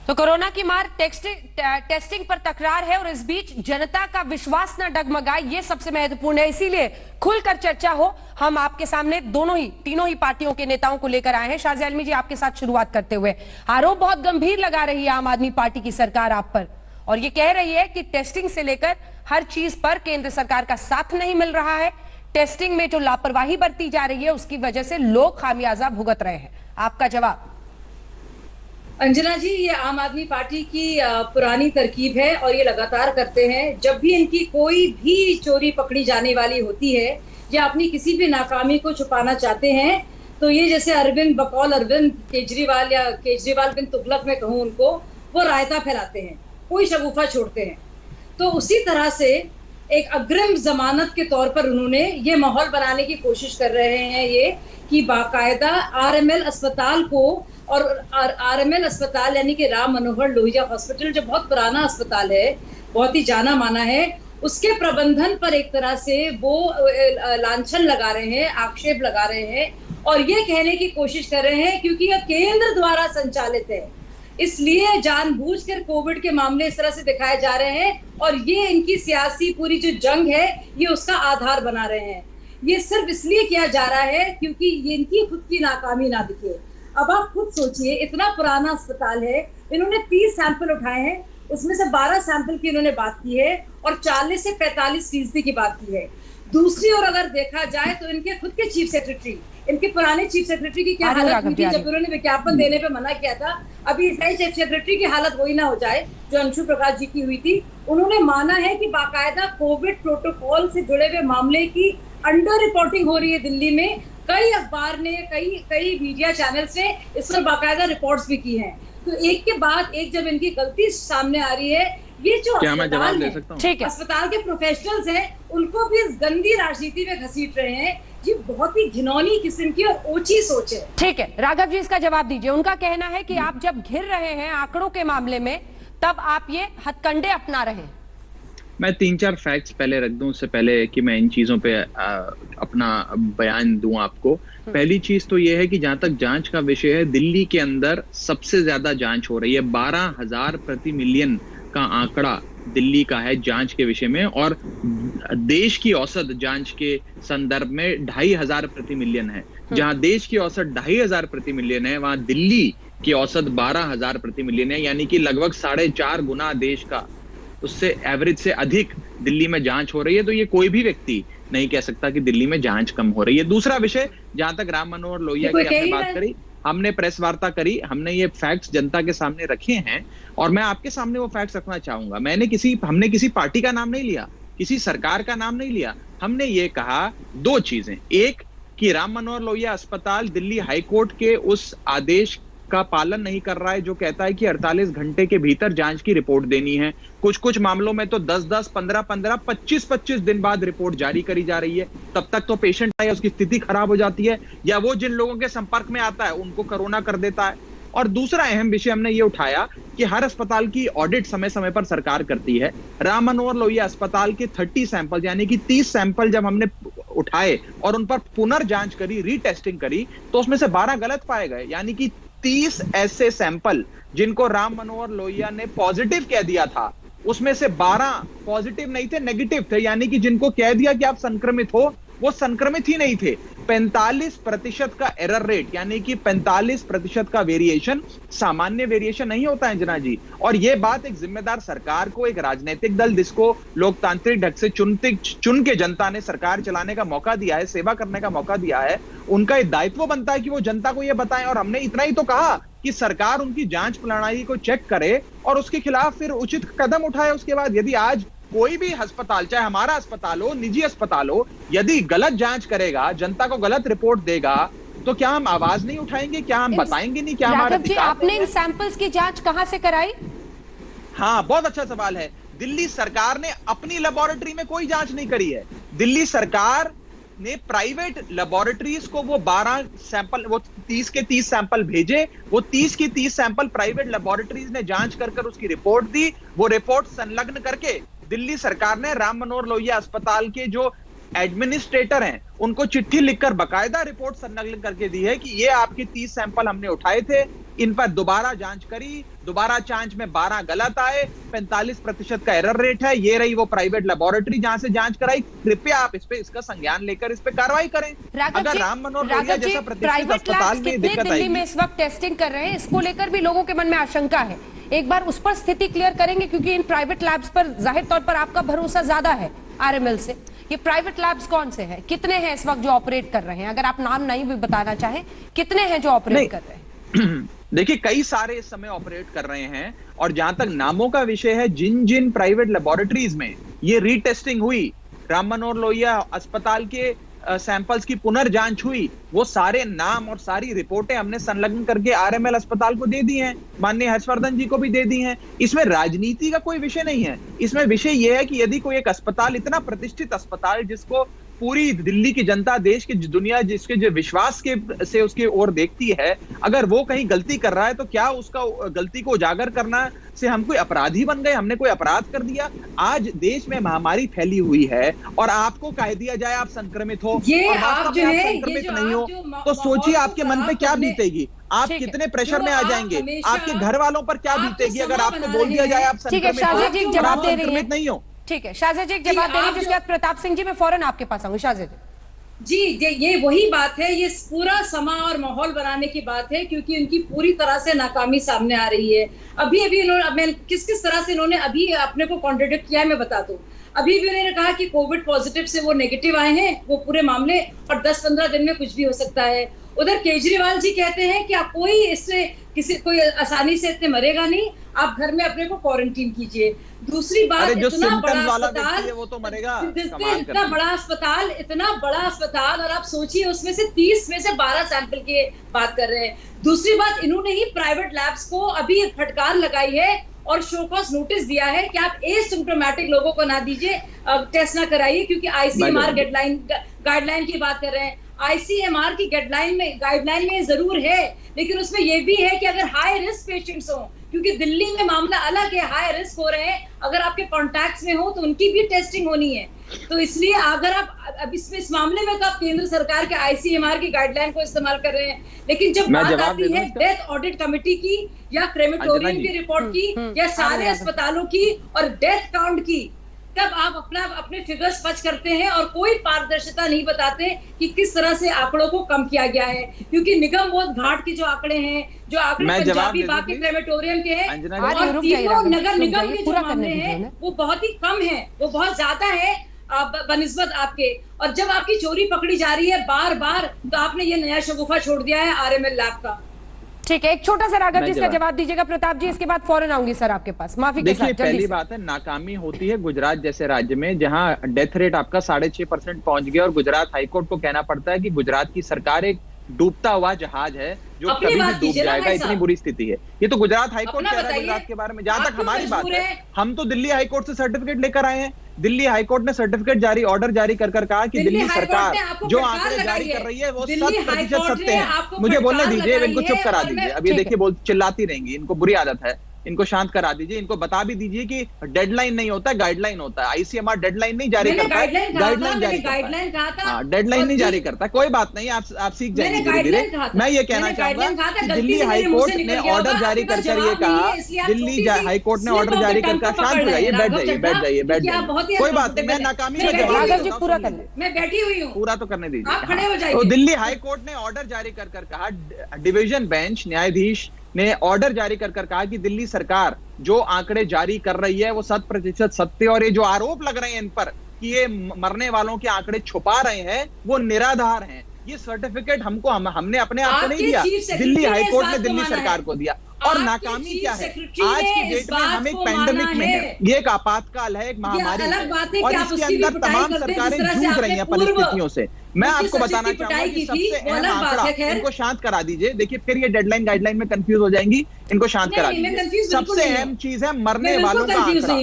तो कोरोना की मार टेस्टिंग पर तकरार है, और इस बीच जनता का विश्वास न डगमगाए, ये सबसे महत्वपूर्ण है। इसीलिए खुलकर चर्चा हो, हम आपके सामने तीनों ही पार्टियों के नेताओं को लेकर आए हैं। शाज़िया आलमी जी, आपके साथ शुरुआत करते हुए, आरोप बहुत गंभीर लगा रही है आम आदमी पार्टी की सरकार आप पर, और ये कह रही है कि टेस्टिंग से लेकर हर चीज पर केंद्र सरकार का साथ नहीं मिल रहा है। टेस्टिंग में जो लापरवाही बरती जा रही है उसकी वजह से लोग खामियाजा भुगत रहे हैं। आपका जवाब? अंजना जी, ये आम आदमी पार्टी की पुरानी तरकीब है और ये लगातार करते हैं। जब भी इनकी कोई भी चोरी पकड़ी जाने वाली होती है या अपनी किसी भी नाकामी को छुपाना चाहते हैं, तो ये जैसे बकौल अरविंद केजरीवाल या केजरीवाल बिन तुगलक में कहूँ उनको, वो रायता फैलाते हैं, कोई शगुफा छोड़ते हैं। तो उसी तरह से एक अग्रिम जमानत के तौर पर उन्होंने ये माहौल बनाने की कोशिश कर रहे हैं ये कि बाकायदा आरएमएल अस्पताल को, और आरएमएल अस्पताल यानी कि राम मनोहर लोहिया हॉस्पिटल जो बहुत पुराना अस्पताल है, बहुत ही जाना माना है, उसके प्रबंधन पर एक तरह से वो लांछन लगा रहे हैं, आक्षेप लगा रहे हैं, और ये कहने की कोशिश कर रहे हैं क्योंकि यह केंद्र द्वारा संचालित है, इसलिए जानबूझकर कोविड के मामले इस तरह से दिखाए जा रहे हैं, और ये इनकी सियासी पूरी जो जंग है ये उसका आधार बना रहे हैं। ये सिर्फ इसलिए किया जा रहा है क्योंकि ये इनकी खुद की नाकामी ना दिखे। अब आप खुद सोचिए, इतना पुराना अस्पताल है, इन्होंने 30 सैंपल उठाए हैं, उसमें से 12 सैंपल की इन्होंने बात की है और 40 से 45% की बात की है। दूसरी ओर अगर देखा जाए तो इनके खुद के चीफ सेक्रेटरी, इनके पुराने चीफ सेक्रेटरी की क्या हालत हुई थी जब उन्होंने विज्ञापन देने पे मना किया था। अभी इस नए चीफ सेक्रेटरी की हालत वही ना हो जाए जो अंशु प्रकाश जी की हुई थी। उन्होंने माना है कि बाकायदा कोविड प्रोटोकॉल से जुड़े हुए मामले की अंडर रिपोर्टिंग हो रही है दिल्ली में। कई अखबार ने, कई मीडिया चैनल्स ने इस पर बाकायदा रिपोर्ट्स भी की हैं। तो एक के बाद एक जब इनकी गलती सामने आ रही है, ये जो अस्पताल के प्रोफेशनल्स हैं उनको भी इस गंदी राजनीति में घसीट रहे हैं। ये बहुत ही घिनौनी किस्म की और ओछी सोच है। ठीक है, राघव जी इसका जवाब दीजिए। उनका कहना है कि आप जब घिर रहे हैं आंकड़ों के मामले में, तब आप ये हथकंडे अपना रहे हैं। मैं 3-4 फैक्ट्स पहले रख दूं, उससे पहले कि मैं इन चीजों पे अपना बयान दूं आपको। पहली चीज तो ये है कि जहां तक जांच का विषय है, दिल्ली के अंदर सबसे ज्यादा जांच हो रही है। 12,000 प्रति मिलियन का आंकड़ा दिल्ली का है जांच के विषय में, और देश की औसत जांच के संदर्भ में 2,500 प्रति मिलियन है। जहां देश की औसत 2,500 प्रति मिलियन है, वहां दिल्ली की औसत 12,000 प्रति मिलियन है, यानी कि लगभग 4.5 गुना देश का उससे एवरेज से अधिक दिल्ली में जांच हो रही है। तो ये कोई भी व्यक्ति नहीं कह सकता कि दिल्ली में जांच कम हो रही है। दूसरा विषय, जहां तक राम मनोहर लोहिया की आपने बात करी, हमने प्रेस वार्ता करी, हमने ये फैक्ट्स जनता के सामने रखे हैं, और मैं आपके सामने वो फैक्ट्स रखना चाहूंगा। हमने किसी पार्टी का नाम नहीं लिया, किसी सरकार का नाम नहीं लिया। हमने ये कहा 2 चीजें, एक कि राम मनोहर लोहिया अस्पताल दिल्ली हाईकोर्ट के उस आदेश का पालन नहीं कर रहा है जो कहता है कि 48 घंटे के भीतर जांच की रिपोर्ट देनी है। कुछ मामलों में तो 10-10, 15-15, 25-25 दिन बाद रिपोर्ट जारी करी जा रही है। तब तक तो पेशेंट है, उसकी स्थिति खराब हो जाती है, या वो जिन लोगों के संपर्क में आता है उनको कोरोना कर देता है। और दूसरा अहम विषय हमने ये उठाया कि हर अस्पताल की ऑडिट समय समय पर सरकार करती है। राम मनोहर लोहिया अस्पताल के 30 सैंपल यानी कि 30 सैंपल जब हमने उठाए और उन पर पुनर्जांच करी, रीटेस्टिंग करी, तो उसमें से 12 गलत पाए गए। यानी कि 30 ऐसे सैंपल जिनको राम मनोहर लोहिया ने पॉजिटिव कह दिया था, उसमें से 12 पॉजिटिव नहीं थे, नेगेटिव थे। यानी कि जिनको कह दिया कि आप संक्रमित हो, वो संक्रमित ही नहीं थे। 45% का एरर रेट, यानी कि 45% का वेरिएशन सामान्य वेरिएशन नहीं होता है अंजना जी। और ये बात एक जिम्मेदार सरकार को, एक राजनीतिक दल जिसको लोकतांत्रिक ढंग से चुन के जनता ने सरकार चलाने का मौका दिया है, सेवा करने का मौका दिया है, उनका एक दायित्व बनता है कि वो जनता को ये बताएं। और हमने इतना ही तो कहा कि सरकार उनकी जांच प्रणाली को चेक करे और उसके खिलाफ फिर उचित कदम उठाए। उसके बाद यदि आज कोई भी अस्पताल, चाहे हमारा अस्पताल हो, निजी अस्पताल हो, यदि गलत जांच करेगा, जनता को गलत रिपोर्ट देगा, तो क्या हम आवाज नहीं उठाएंगे? क्या हम बताएंगे नहीं? क्या हमारे जी, आपने इन सैंपल्स की जांच कहां से कराई? हाँ, बहुत अच्छा सवाल है। दिल्ली सरकार ने अपनी लेबोरेटरी में कोई जांच नहीं करी है। दिल्ली सरकार ने प्राइवेट लेबोरेटरीज को वो 12 सैंपल, वो 30 के 30 सैंपल भेजे। वो 30 के 30 सैंपल प्राइवेट लेबोरेटरीज ने जांच कर उसकी रिपोर्ट दी। वो रिपोर्ट संलग्न करके दिल्ली सरकार ने राम मनोहर लोहिया अस्पताल के जो एडमिनिस्ट्रेटर हैं उनको चिट्ठी लिखकर बकायदा रिपोर्ट संलग्न करके दी है कि ये आपके 30 सैंपल हमने उठाए थे, इन पर दोबारा जांच करी, दोबारा जांच में 12 गलत आए, 45% का एरर रेट है, ये रही वो प्राइवेट लेबोरेटरी जहां से जांच कराई। कृपया आप इस पे इसका संज्ञान लेकर इस पे कार्रवाई करें। अगर राम मनोहर लोहिया जैसा प्रतिष्ठित अस्पताल में दिक्कत दिल्ली में इस वक्त टेस्टिंग कर रहे हैं, इसको लेकर भी लोगों के मन में आशंका है। एक बार उस पर स्थिति क्लियर करेंगे, क्योंकि इन प्राइवेट लैब्स पर जाहिर तौर पर आपका भरोसा ज्यादा है आरएमएल से। ये प्राइवेट लैब्स कौन से हैं, कितने हैं इस वक्त जो ऑपरेट कर रहे हैं? अगर आप नाम नहीं भी बताना चाहें, कितने हैं जो ऑपरेट कर रहे हैं? देखिए, कई सारे इस समय ऑपरेट कर रहे हैं। और जहां तक नामों का विषय है, जिन जिन प्राइवेट लेबोरेटरीज में ये रीटेस्टिंग हुई, राम मनोहर लोहिया अस्पताल के सैंपल्स की पुनर्जांच हुई, वो सारे नाम और सारी रिपोर्टें हमने संलग्न करके आरएमएल अस्पताल को दे दी हैं, माननीय हर्षवर्धन जी को भी दे दी हैं। इसमें राजनीति का कोई विषय नहीं है। इसमें विषय यह है कि यदि कोई एक अस्पताल, इतना प्रतिष्ठित अस्पताल जिसको पूरी दिल्ली की जनता, देश की दुनिया जिसके जो विश्वास के से उसकी ओर देखती है, अगर वो कहीं गलती कर रहा है तो क्या उसका गलती को उजागर करना से हम कोई अपराधी बन गए? हमने कोई अपराध कर दिया? आज देश में महामारी फैली हुई है और आपको कह दिया जाए आप संक्रमित हो, ये और आप जो है, संक्रमित नहीं हो, तो सोचिए आपके मन पे क्या बीतेगी, आप कितने प्रेशर में आ जाएंगे, आपके घर वालों पर क्या बीतेगी अगर आपको बोल दिया जाए आप संक्रमित नहीं हो। ठीक है, शाहज़ा जी एक जवाब दे रही है, जिसके बाद प्रताप सिंह जी मैं फौरन आपके पास आऊंगी। शाहज़ा जी। ये वही बात है, ये पूरा समा और माहौल बनाने की बात है, क्योंकि उनकी पूरी तरह से नाकामी सामने आ रही है। अभी इन्होंने किस तरह से इन्होंने अभी अपने को कॉन्ट्रडिक्ट किया है, मैं बता दूं। अभी भी उन्होंने कहा कि कोविड पॉजिटिव से वो नेगेटिव आए हैं वो पूरे मामले, और 10-15 दिन में कुछ भी हो सकता है। उधर केजरीवाल जी कहते हैं कि आप कोई आसानी से इतने मरेगा नहीं, आप घर में अपने को क्वारंटीन कीजिए। दूसरी बात, इतना बड़ा अस्पताल, वो तो मरेगा, इतना बड़ा अस्पताल, और आप सोचिए उसमें से 30 में से 12 सैंपल की बात कर रहे हैं। दूसरी बात, इन्होंने ही प्राइवेट लैब्स को अभी एक फटकार लगाई है और शो कॉज नोटिस दिया है कि आप एसिम्प्टोमेटिक लोगों को ना दीजिए, टेस्ट ना कराइए, क्योंकि आईसीएमआर गाइडलाइन की बात कर रहे हैं। आईसीएमआर की गाइडलाइन में जरूर है, लेकिन उसमें यह भी है कि अगर हाई रिस्क पेशेंट्स हो, क्योंकि दिल्ली में मामला अलग है, हाई रिस्क हो रहे हैं, अगर आपके कॉन्टैक्ट्स में हो तो उनकी भी टेस्टिंग होनी है। तो इसलिए अगर आप अब इस मामले में तो आप केंद्र सरकार के आईसीएमआर की गाइडलाइन को इस्तेमाल कर रहे हैं, लेकिन जब बात आती है डेथ ऑडिट कमेटी की या क्रेमेटोरियम की रिपोर्ट की या सारे अस्पतालों की और डेथ काउंट की, तब आप अपने फिगर्स फच करते हैं और कोई पारदर्शिता नहीं बताते कि किस तरह से आंकड़ों को कम किया गया है। क्योंकि निगम बोध घाट के जो आंकड़े हैं, जो आंकड़े पंजाबी बाग के क्रेमेटोरियम के हैं और तीनों नगर निगम के जो मामले हैं वो बहुत ही कम है, वो बहुत ज्यादा है बनिस्बत आपके। और जब आपकी चोरी पकड़ी जा रही है बार बार, तो आपने ये नया शगुफा छोड़ दिया है आरएमएल लैब का। ठीक है, एक छोटा सा राघव जी इसका जवाब दीजिएगा प्रताप जी, इसके बाद फौरन आऊंगी सर आपके पास। माफी के साथ। देखिए, पहली बात है, नाकामी होती है गुजरात जैसे राज्य में, जहां डेथ रेट आपका 6.5% पहुंच गया और गुजरात हाईकोर्ट को कहना पड़ता है कि गुजरात की सरकार एक डूबता हुआ जहाज है जो कभी भी डूब जाएगा, इतनी बुरी स्थिति है। ये तो गुजरात हाईकोर्ट कह रहा है गुजरात के बारे में। जहां तक हमारी बात है, हम तो दिल्ली हाईकोर्ट से सर्टिफिकेट लेकर आए हैं। दिल्ली हाईकोर्ट ने सर्टिफिकेट ऑर्डर जारी कर कहा कि दिल्ली सरकार जो आंकड़े जारी कर रही है वो 100% सत्य है। मुझे बोलने दीजिए, इनको चुप करा दीजिए। अब ये देखिए चिल्लाती रहेंगी, इनको बुरी आदत है, इनको शांत करा दीजिए, इनको बता भी दीजिए कि डेडलाइन नहीं होता है, गाइडलाइन होता है। आईसीएमआर डेडलाइन नहीं जारी करता है, गाइडलाइन जारी करता है। डेडलाइन नहीं जारी करता, कोई बात नहीं, आप सीख जाएंगे धीरे धीरे। मैं ये कहना चाहूंगा कि दिल्ली हाईकोर्ट ने ऑर्डर जारी कर ये कहा, दिल्ली हाईकोर्ट ने ऑर्डर जारी कर, शांत हो जाइए, बैठ जाइए, बैठ जाइए, बैठ जाइए, कोई बात नहीं, मैं नाकामी में जवाब पूरा कर, मैं बैठी हुई हूँ, पूरा तो करने दीजिए, आप खड़े हो जाइए। तो दिल्ली हाईकोर्ट ने ऑर्डर जारी कर कहा, डिवीजन बेंच न्यायाधीश ने ऑर्डर जारी कर कहा कि दिल्ली सरकार जो आंकड़े जारी कर रही है वो 100% सत्य, और ये जो आरोप लग रहे हैं इन पर कि ये मरने वालों के आंकड़े छुपा रहे हैं वो निराधार हैं। ये सर्टिफिकेट हमने अपने आप को नहीं दिया, दिल्ली हाईकोर्ट ने दिल्ली सरकार को दिया। और नाकामी क्या है, आज की डेट में हम एक पैंडेमिक में है, ये एक आपातकाल है, एक महामारी है, और इसके अंदर तमाम सरकारें जूझ रही हैं परिस्थितियों से। मैं आपको बताना चाहूंगा कि सबसे अहम आंकड़ा, इनको शांत करा दीजिए, देखिए फिर ये डेडलाइन गाइडलाइन में कंफ्यूज हो जाएंगी, इनको शांत करा दीजिए। सबसे अहम चीज है मरने वालों का आंकड़ा,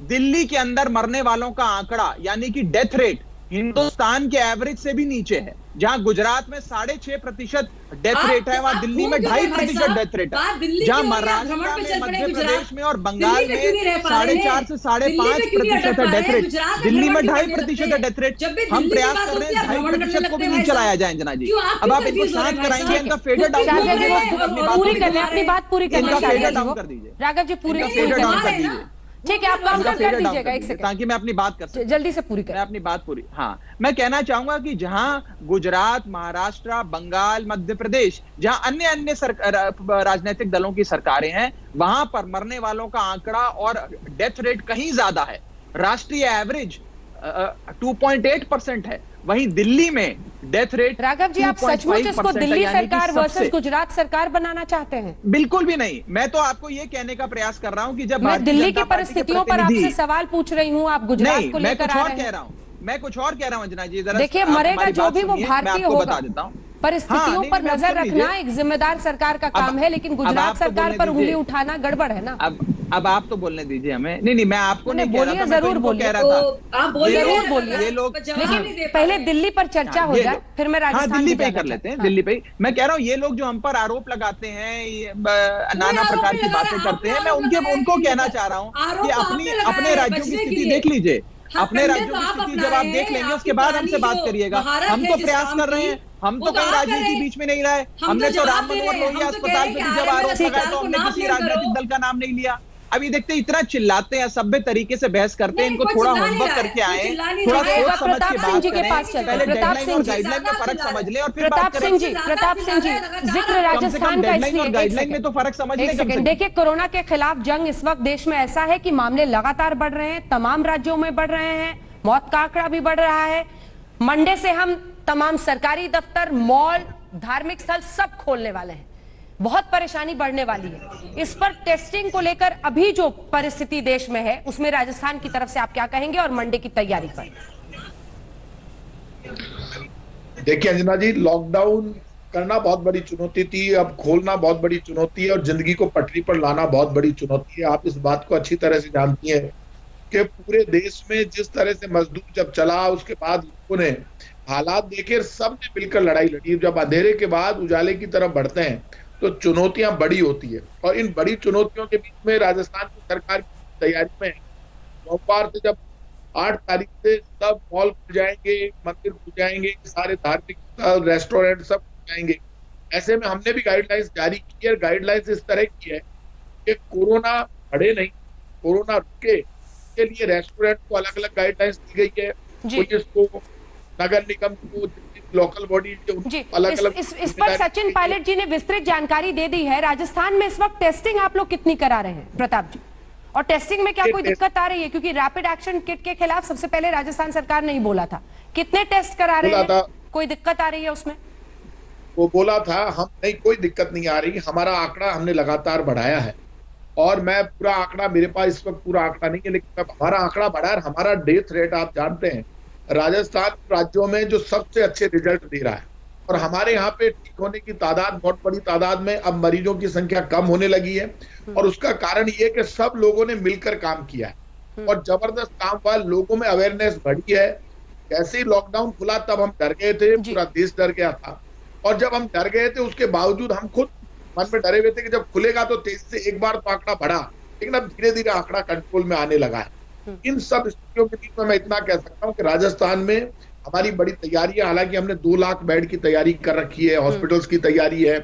दिल्ली के अंदर मरने वालों का आंकड़ा यानी कि डेथ रेट हिंदुस्तान के एवरेज से भी नीचे है। जहां गुजरात में 6.5% डेथ रेट है, वहां दिल्ली में 2.5% डेथ रेट है। जहां महाराष्ट्र में, मध्य प्रदेश में और बंगाल में 4.5 से 5.5% है डेथ रेट, दिल्ली में 2.5% है डेथ रेट। हम प्रयास कर रहे हैं 2.5% को भी नीचे लाया जाए अंजना जी। अब आप इनको शांत कराएंगे, इनका फेडर डाउन कर दीजिए, अपनी बात पूरी कर दीजिए, राघव जी, पूरी फेडर डाउन कर दीजिए, ठीक है, आप काउंटर कर दीजिएगा एक सेकंड, ताकि मैं अपनी बात कर सकूं, जल्दी से पूरी करें। मैं अपनी बात पूरी, हाँ, मैं कहना चाहूंगा कि जहां गुजरात, महाराष्ट्र, बंगाल, मध्य प्रदेश, जहां अन्य राजनीतिक दलों की सरकारें हैं, वहां पर मरने वालों का आंकड़ा और डेथ रेट कहीं ज्यादा है। राष्ट्रीय एवरेज 2.8% है, वहीं दिल्ली में डेथ रेट, राघव जी, आप सचमुच इसको दिल्ली सरकार वर्सेस गुजरात सरकार बनाना चाहते हैं? बिल्कुल भी नहीं, मैं तो आपको ये कहने का प्रयास कर रहा हूं कि जब मैं दिल्ली की परिस्थितियों पर आपसे सवाल पूछ रही हूँ, आप गुजरात को लेकर आ रहे हैं। मैं कुछ और कह रहा हूं अंजना जी, देखिए, मरेगा जो भी वो भारतीय होगा, बता देता हूं, परिस्थितियों पर नजर रखना एक जिम्मेदार सरकार का काम है, लेकिन गुजरात सरकार पर उंगली उठाना गड़बड़ है ना। अब आप तो बोलने दीजिए हमें। नहीं, मैं आपको नहीं कह रहा था, जरूर बोलिए, जरूर बोलिए, लेकिन पहले दिल्ली पर चर्चा हो जाए, फिर मैं राजस्थान दिल्ली पे कर लेते हैं, दिल्ली पे। मैं कह रहा हूँ ये लोग जो हम पर आरोप लगाते हैं, नाना प्रकार की बातें करते हैं, मैं उनको कहना चाह रहा हूँ कि अपने राज्यों की स्थिति देख लीजिए, अपने राज्यों की स्थिति जब आप देख लेंगे उसके बाद हमसे बात करिएगा। हम तो प्रयास कर रहे हैं, हम तो कहीं राजनीति बीच में नहीं रहे। हमने तो राम मनोहर लोहिया अस्पताल पे जब आरोप लगाया तो हमने किसी राजनीतिक दल का नाम नहीं लिया। अभी देखते इतना चिल्लाते हैं, सभ्य तरीके से बहस करते हैं, इनको थोड़ा होमवर्क करके आए, थोड़ा सोच समझ के बात करें, पहले डेडलाइन और गाइडलाइन में फर्क समझ ले और फिर बात करें। प्रताप सिंह जी, जिक्र राजस्थान का डेडलाइन और गाइडलाइन में तो फर्क समझ ले। देखिए, कोरोना के खिलाफ जंग इस वक्त देश में ऐसा है कि मामले लगातार बढ़ रहे हैं, तमाम राज्यों में बढ़ रहे हैं, मौत का आंकड़ा भी बढ़ रहा है। मंडे से हम तमाम सरकारी दफ्तर, मॉल, धार्मिक स्थल सब खोलने वाले हैं, बहुत परेशानी बढ़ने वाली है। इस पर टेस्टिंग को लेकर अभी जो परिस्थिति देश में है, उसमें राजस्थान की तरफ से आप क्या कहेंगे, और मंडे की तैयारी पर? देखिए अंजना जी, लॉकडाउन करना बहुत बड़ी चुनौती थी, अब खोलना बहुत बड़ी चुनौती है, और जिंदगी को पटरी पर लाना बहुत बड़ी चुनौती है। आप इस बात को अच्छी तरह से जानती हैं कि पूरे देश में जिस तरह से मजदूर जब चला, उसके बाद लोगों ने हालात देखे, सबने मिलकर लड़ाई लड़ी। जब अंधेरे के बाद उजाले की तरफ बढ़ते हैं तो चुनौतियां बड़ी होती है, और इन बड़ी चुनौतियों के बीच में राजस्थान की सरकार की तैयारी में सोमवार से जब 8 तारीख से सब मॉल खुल जाएंगे, मंदिर खुल जाएंगे, सारे धार्मिक रेस्टोरेंट सब खुल जाएंगे। ऐसे में हमने भी गाइडलाइंस जारी की है। गाइडलाइंस इस तरह की है कि कोरोना बढ़े नहीं, कोरोना रुके, के लिए रेस्टोरेंट को अलग अलग गाइडलाइंस दी गई है, पुलिस को, नगर निगम को, लोकल बॉडी अलग अलग। इस पर सचिन पायलट जी ने विस्तृत जानकारी दे दी है। राजस्थान में इस वक्त टेस्टिंग आप लोग कितनी करा रहे हैं प्रताप जी, और टेस्टिंग में क्या कोई दिक्कत आ रही है? क्योंकि रैपिड एक्शन किट के खिलाफ सबसे पहले राजस्थान सरकार ने ही बोला था। कितने टेस्ट करा रहे हैं, कोई दिक्कत आ रही है उसमें? वो बोला था, हम नहीं, कोई दिक्कत नहीं आ रही। हमारा आंकड़ा हमने लगातार बढ़ाया है, और मैं पूरा आंकड़ा, मेरे पास इस वक्त पूरा आंकड़ा नहीं है, लेकिन हमारा आंकड़ा बढ़ा है। हमारा डेथ रेट आप जानते हैं राजस्थान राज्यों में जो सबसे अच्छे रिजल्ट दे रहा है, और हमारे यहाँ पे ठीक होने की तादाद बहुत बड़ी तादाद में, अब मरीजों की संख्या कम होने लगी है, और उसका कारण ये कि सब लोगों ने मिलकर काम किया है और जबरदस्त काम हुआ। लोगों में अवेयरनेस बढ़ी है। जैसे ही लॉकडाउन खुला तब हम डर गए थे, पूरा देश डर गया था, और जब हम डर गए थे उसके बावजूद हम खुद मन में डरे हुए थे कि जब खुलेगा तो तेजी से एक बार तो आंकड़ा बढ़ा, लेकिन अब धीरे धीरे आंकड़ा कंट्रोल में आने लगा है। इन सब स्थितियों के बीच में मैं इतना कह सकता हूँ कि राजस्थान में हमारी बड़ी तैयारी है। हालांकि हमने 2 लाख बेड की तैयारी कर रखी है, हॉस्पिटल्स की तैयारी है,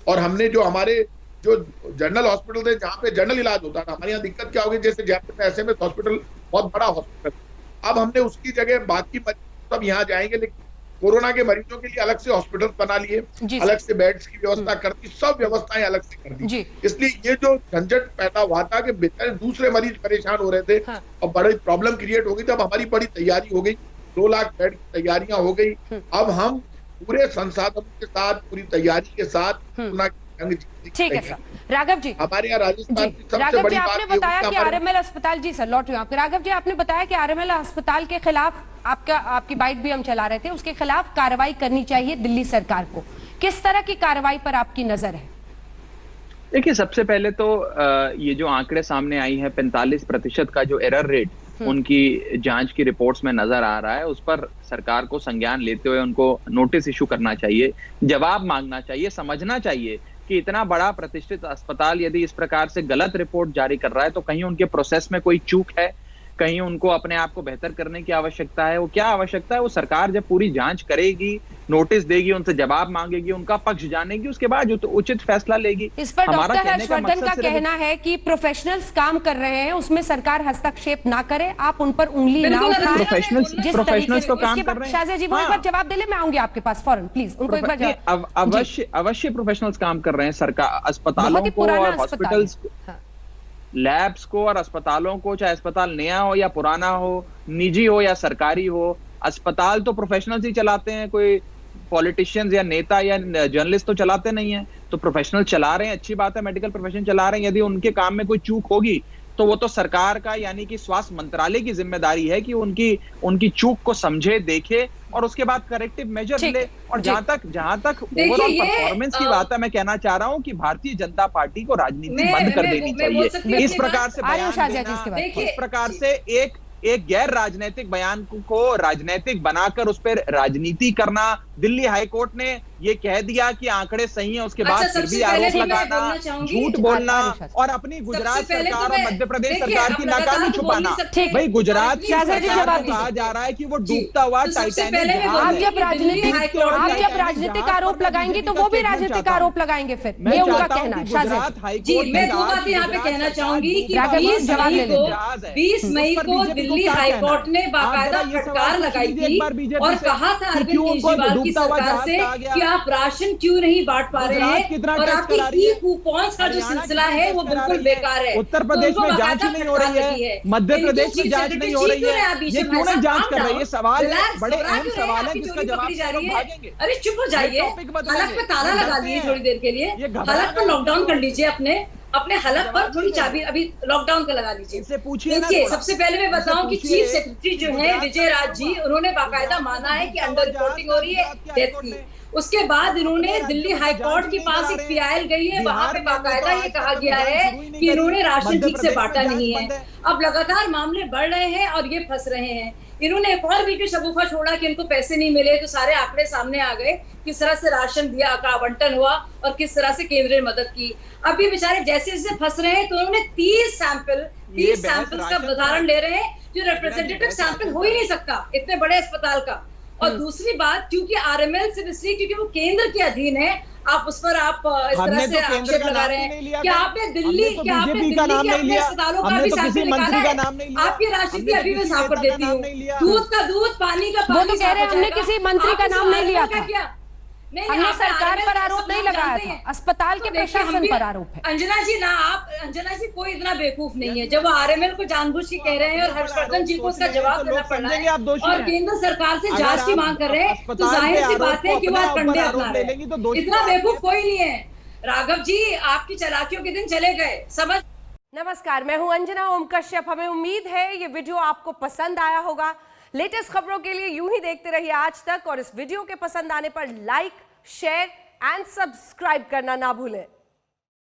और हमने जो हमारे जो जनरल हॉस्पिटल है जहाँ पे जनरल इलाज होता था, हमारे यहाँ दिक्कत क्या होगी, जैसे जयपुर में एसएमएस हॉस्पिटल बहुत बड़ा हॉस्पिटल, अब हमने उसकी जगह बाकी मरीज सब यहाँ जाएंगे, लेकिन कोरोना के मरीजों के लिए अलग से हॉस्पिटल बना लिए, अलग से बेड्स की व्यवस्था कर दी, सब व्यवस्थाएं अलग से कर दी। इसलिए ये जो झंझट पैदा हुआ था कि बेचारे दूसरे मरीज परेशान हो रहे थे और बड़ी प्रॉब्लम क्रिएट हो गई, तब हमारी बड़ी तैयारी हो गई, 2 लाख बेड की तैयारियां हो गई। अब हम पूरे संसाधनों के साथ, पूरी तैयारी के साथ ठीक है सर। राघव जी, हमारे यहाँ राजस्थान की सबसे राघव बड़ी जी, बात आपने ये बताया होगी कि हमारे- आरएमएल अस्पताल, जी सर लौट रही हूं आपके। राघव जी, आपने बताया कि आरएमएल अस्पताल के खिलाफ आपकी बाइट भी हम चला रहे थे, उसके खिलाफ कार्रवाई करनी चाहिए दिल्ली सरकार को। किस तरह की कार्रवाई पर आपकी नजर है? देखिए, सबसे पहले तो ये जो आंकड़े सामने आई है 45% का जो एरर रेट उनकी जांच की रिपोर्ट्स में नजर आ रहा है, उस पर सरकार को संज्ञान लेते हुए उनको नोटिस इशू करना चाहिए, जवाब मांगना चाहिए, समझना चाहिए कि इतना बड़ा प्रतिष्ठित अस्पताल यदि इस प्रकार से गलत रिपोर्ट जारी कर रहा है तो कहीं उनके प्रोसेस में कोई चूक है, कहीं उनको अपने आप को बेहतर करने की आवश्यकता है। वो क्या आवश्यकता है, वो सरकार जब पूरी जांच करेगी, नोटिस देगी, उनसे जवाब मांगेगी, उनका पक्ष जानेगी, उसके बाद उचित फैसला लेगी। इस पर डॉक्टर हर्षवर्धन का कहना है कि प्रोफेशनल्स काम कर रहे हैं, उसमें सरकार हस्तक्षेप ना करे, आप उन पर उंगली ना उठाएं। प्रोफेशनल्स तो काम कर रहे हैं। शाहज़िया जी, वो एक बार जवाब दे ले, मैं आऊंगी आपके पास फौरन, प्लीज उनको एक बार अवश्य प्रोफेशनल्स काम कर रहे हैं। सरकार अस्पतालों को और हॉस्पिटल्स, लैब्स को और अस्पतालों को, चाहे अस्पताल नया हो या पुराना हो, निजी हो या सरकारी हो, अस्पताल तो प्रोफेशनल्स ही चलाते हैं, कोई पॉलिटिशियंस या नेता या जर्नलिस्ट तो चलाते नहीं है। तो प्रोफेशनल चला रहे हैं, अच्छी बात है, मेडिकल प्रोफेशन चला रहे हैं। यदि उनके काम में कोई चूक होगी तो वो तो सरकार का यानी कि स्वास्थ्य मंत्रालय की जिम्मेदारी है कि उनकी चूक को समझे, देखे और उसके बाद करेक्टिव मेजर ले। और जहां तक ओवरऑल परफॉर्मेंस की बात है, मैं कहना चाह रहा हूं कि भारतीय जनता पार्टी को राजनीति बंद कर देनी चाहिए। इस प्रकार से बयान देना, इस प्रकार से एक गैर राजनीतिक बयान को राजनीतिक बनाकर उस पर राजनीति करना। दिल्ली हाईकोर्ट ने ये कह दिया कि आंकड़े सही हैं, उसके बाद फिर भी आरोप लगाना, झूठ बोलना और अपनी गुजरात सरकार और मध्य प्रदेश सरकार की नाकामी छुपाना। भाई गुजरात की सरकार को कहा जा रहा है कि वो डूबता हुआ टाइटैनिक। आप जब राजनीतिक आरोप लगाएंगे तो वो भी राजनीतिक आरोप लगाएंगे, फिर ये उनका कहना है। गुजरात हाईकोर्ट मैं 2 बातें यहाँ पे कहना चाहूंगी कि 20 मई को दिल्ली हाईकोर्ट ने बाकायदा फटकार लगाई थी और कहा था अरविंद केजरीवाल की सरकार से कि आप राशन क्यों नहीं बांट पा रहे हैं, और आपके ई कूपन्स का जो सिलसिला है वो बिल्कुल बेकार है। उत्तर प्रदेश में जांच नहीं हो रही है, मध्य प्रदेश में जांच नहीं हो रही है, ये क्यों नहीं जांच कर रही है? सवाल बड़े अहम सवाल है जिसका जवाब लोग भागेंगे। अरे चुप हो जाइए, हलक पे ताला लगा लिए थोड़ी देर के लिए, हलक पर लॉकडाउन कर लीजिए, अपने हलक पर थोड़ी चाबी अभी लॉकडाउन का लगा लीजिए। देखिए, सबसे पहले मैं बताऊं कि चीफ सेक्रेटरी जो है विजय राज जी, उन्होंने बाकायदा माना है कि अंडर रिपोर्टिंग हो रही है डेथ की। उसके बाद इन्होंने दिल्ली हाईकोर्ट के पास एक पीआईएल गई है, वहां पे बाकायदा ये कहा गया है कि इन्होंने राशन ठीक से बांटा नहीं है। अब लगातार मामले बढ़ रहे हैं और ये फंस रहे हैं। इन्होंने एक और वीडियो शगुफा छोड़ा कि इनको पैसे नहीं मिले, तो सारे आंकड़े सामने आ गए, किस तरह से राशन दिया का आवंटन हुआ और किस तरह से केंद्र ने मदद की। अब ये बेचारे जैसे जैसे फंस रहे हैं तो उन्होंने 30 सैंपल्स का उदाहरण ले रहे हैं, जो रिप्रेजेंटेटिव सैंपल हो ही नहीं सकता इतने बड़े अस्पताल का। और दूसरी बात, क्योंकि आरएमएल सिर्फ इसलिए क्योंकि वो केंद्र के अधीन है, आप उस पर आप इस तरह से आक्षेप लगा रहे हैं। क्या आपने दिल्ली के अपने अस्पतालों का भी सैंपल निकाला है? आपकी राशि की अभी मैं साफ कर देती हूँ, दूध का दूध, पानी का पानी। वो तो कह रहे हैं हमने किसी मंत्री का नाम नहीं लिया था, हमने सरकार पर आरोप नहीं लगाया था, अस्पताल के प्रशासन पर आरोप है। अंजना जी कोई इतना बेवकूफ नहीं है। जब वो आरएमएल को जानबूझ के कह रहे हैं और हर्षवर्धन जी को उसका जवाब देना पड़ रहा है और केंद्र सरकार से जांच की मांग कर रहे हैं, तो जाहिर सी बात है कि वो कंडे अपना रहे हैं। इतना बेवकूफ कोई नहीं है। राघव जी, आपकी चालाकियों के दिन चले गए, समझ। नमस्कार, मैं हूं अंजना ओम कश्यप। हमें उम्मीद है ये वीडियो आपको पसंद आया होगा। लेटेस्ट खबरों के लिए यूं ही देखते रहिए आज तक, और इस वीडियो के पसंद आने पर लाइक, शेयर एंड सब्सक्राइब करना ना भूलें।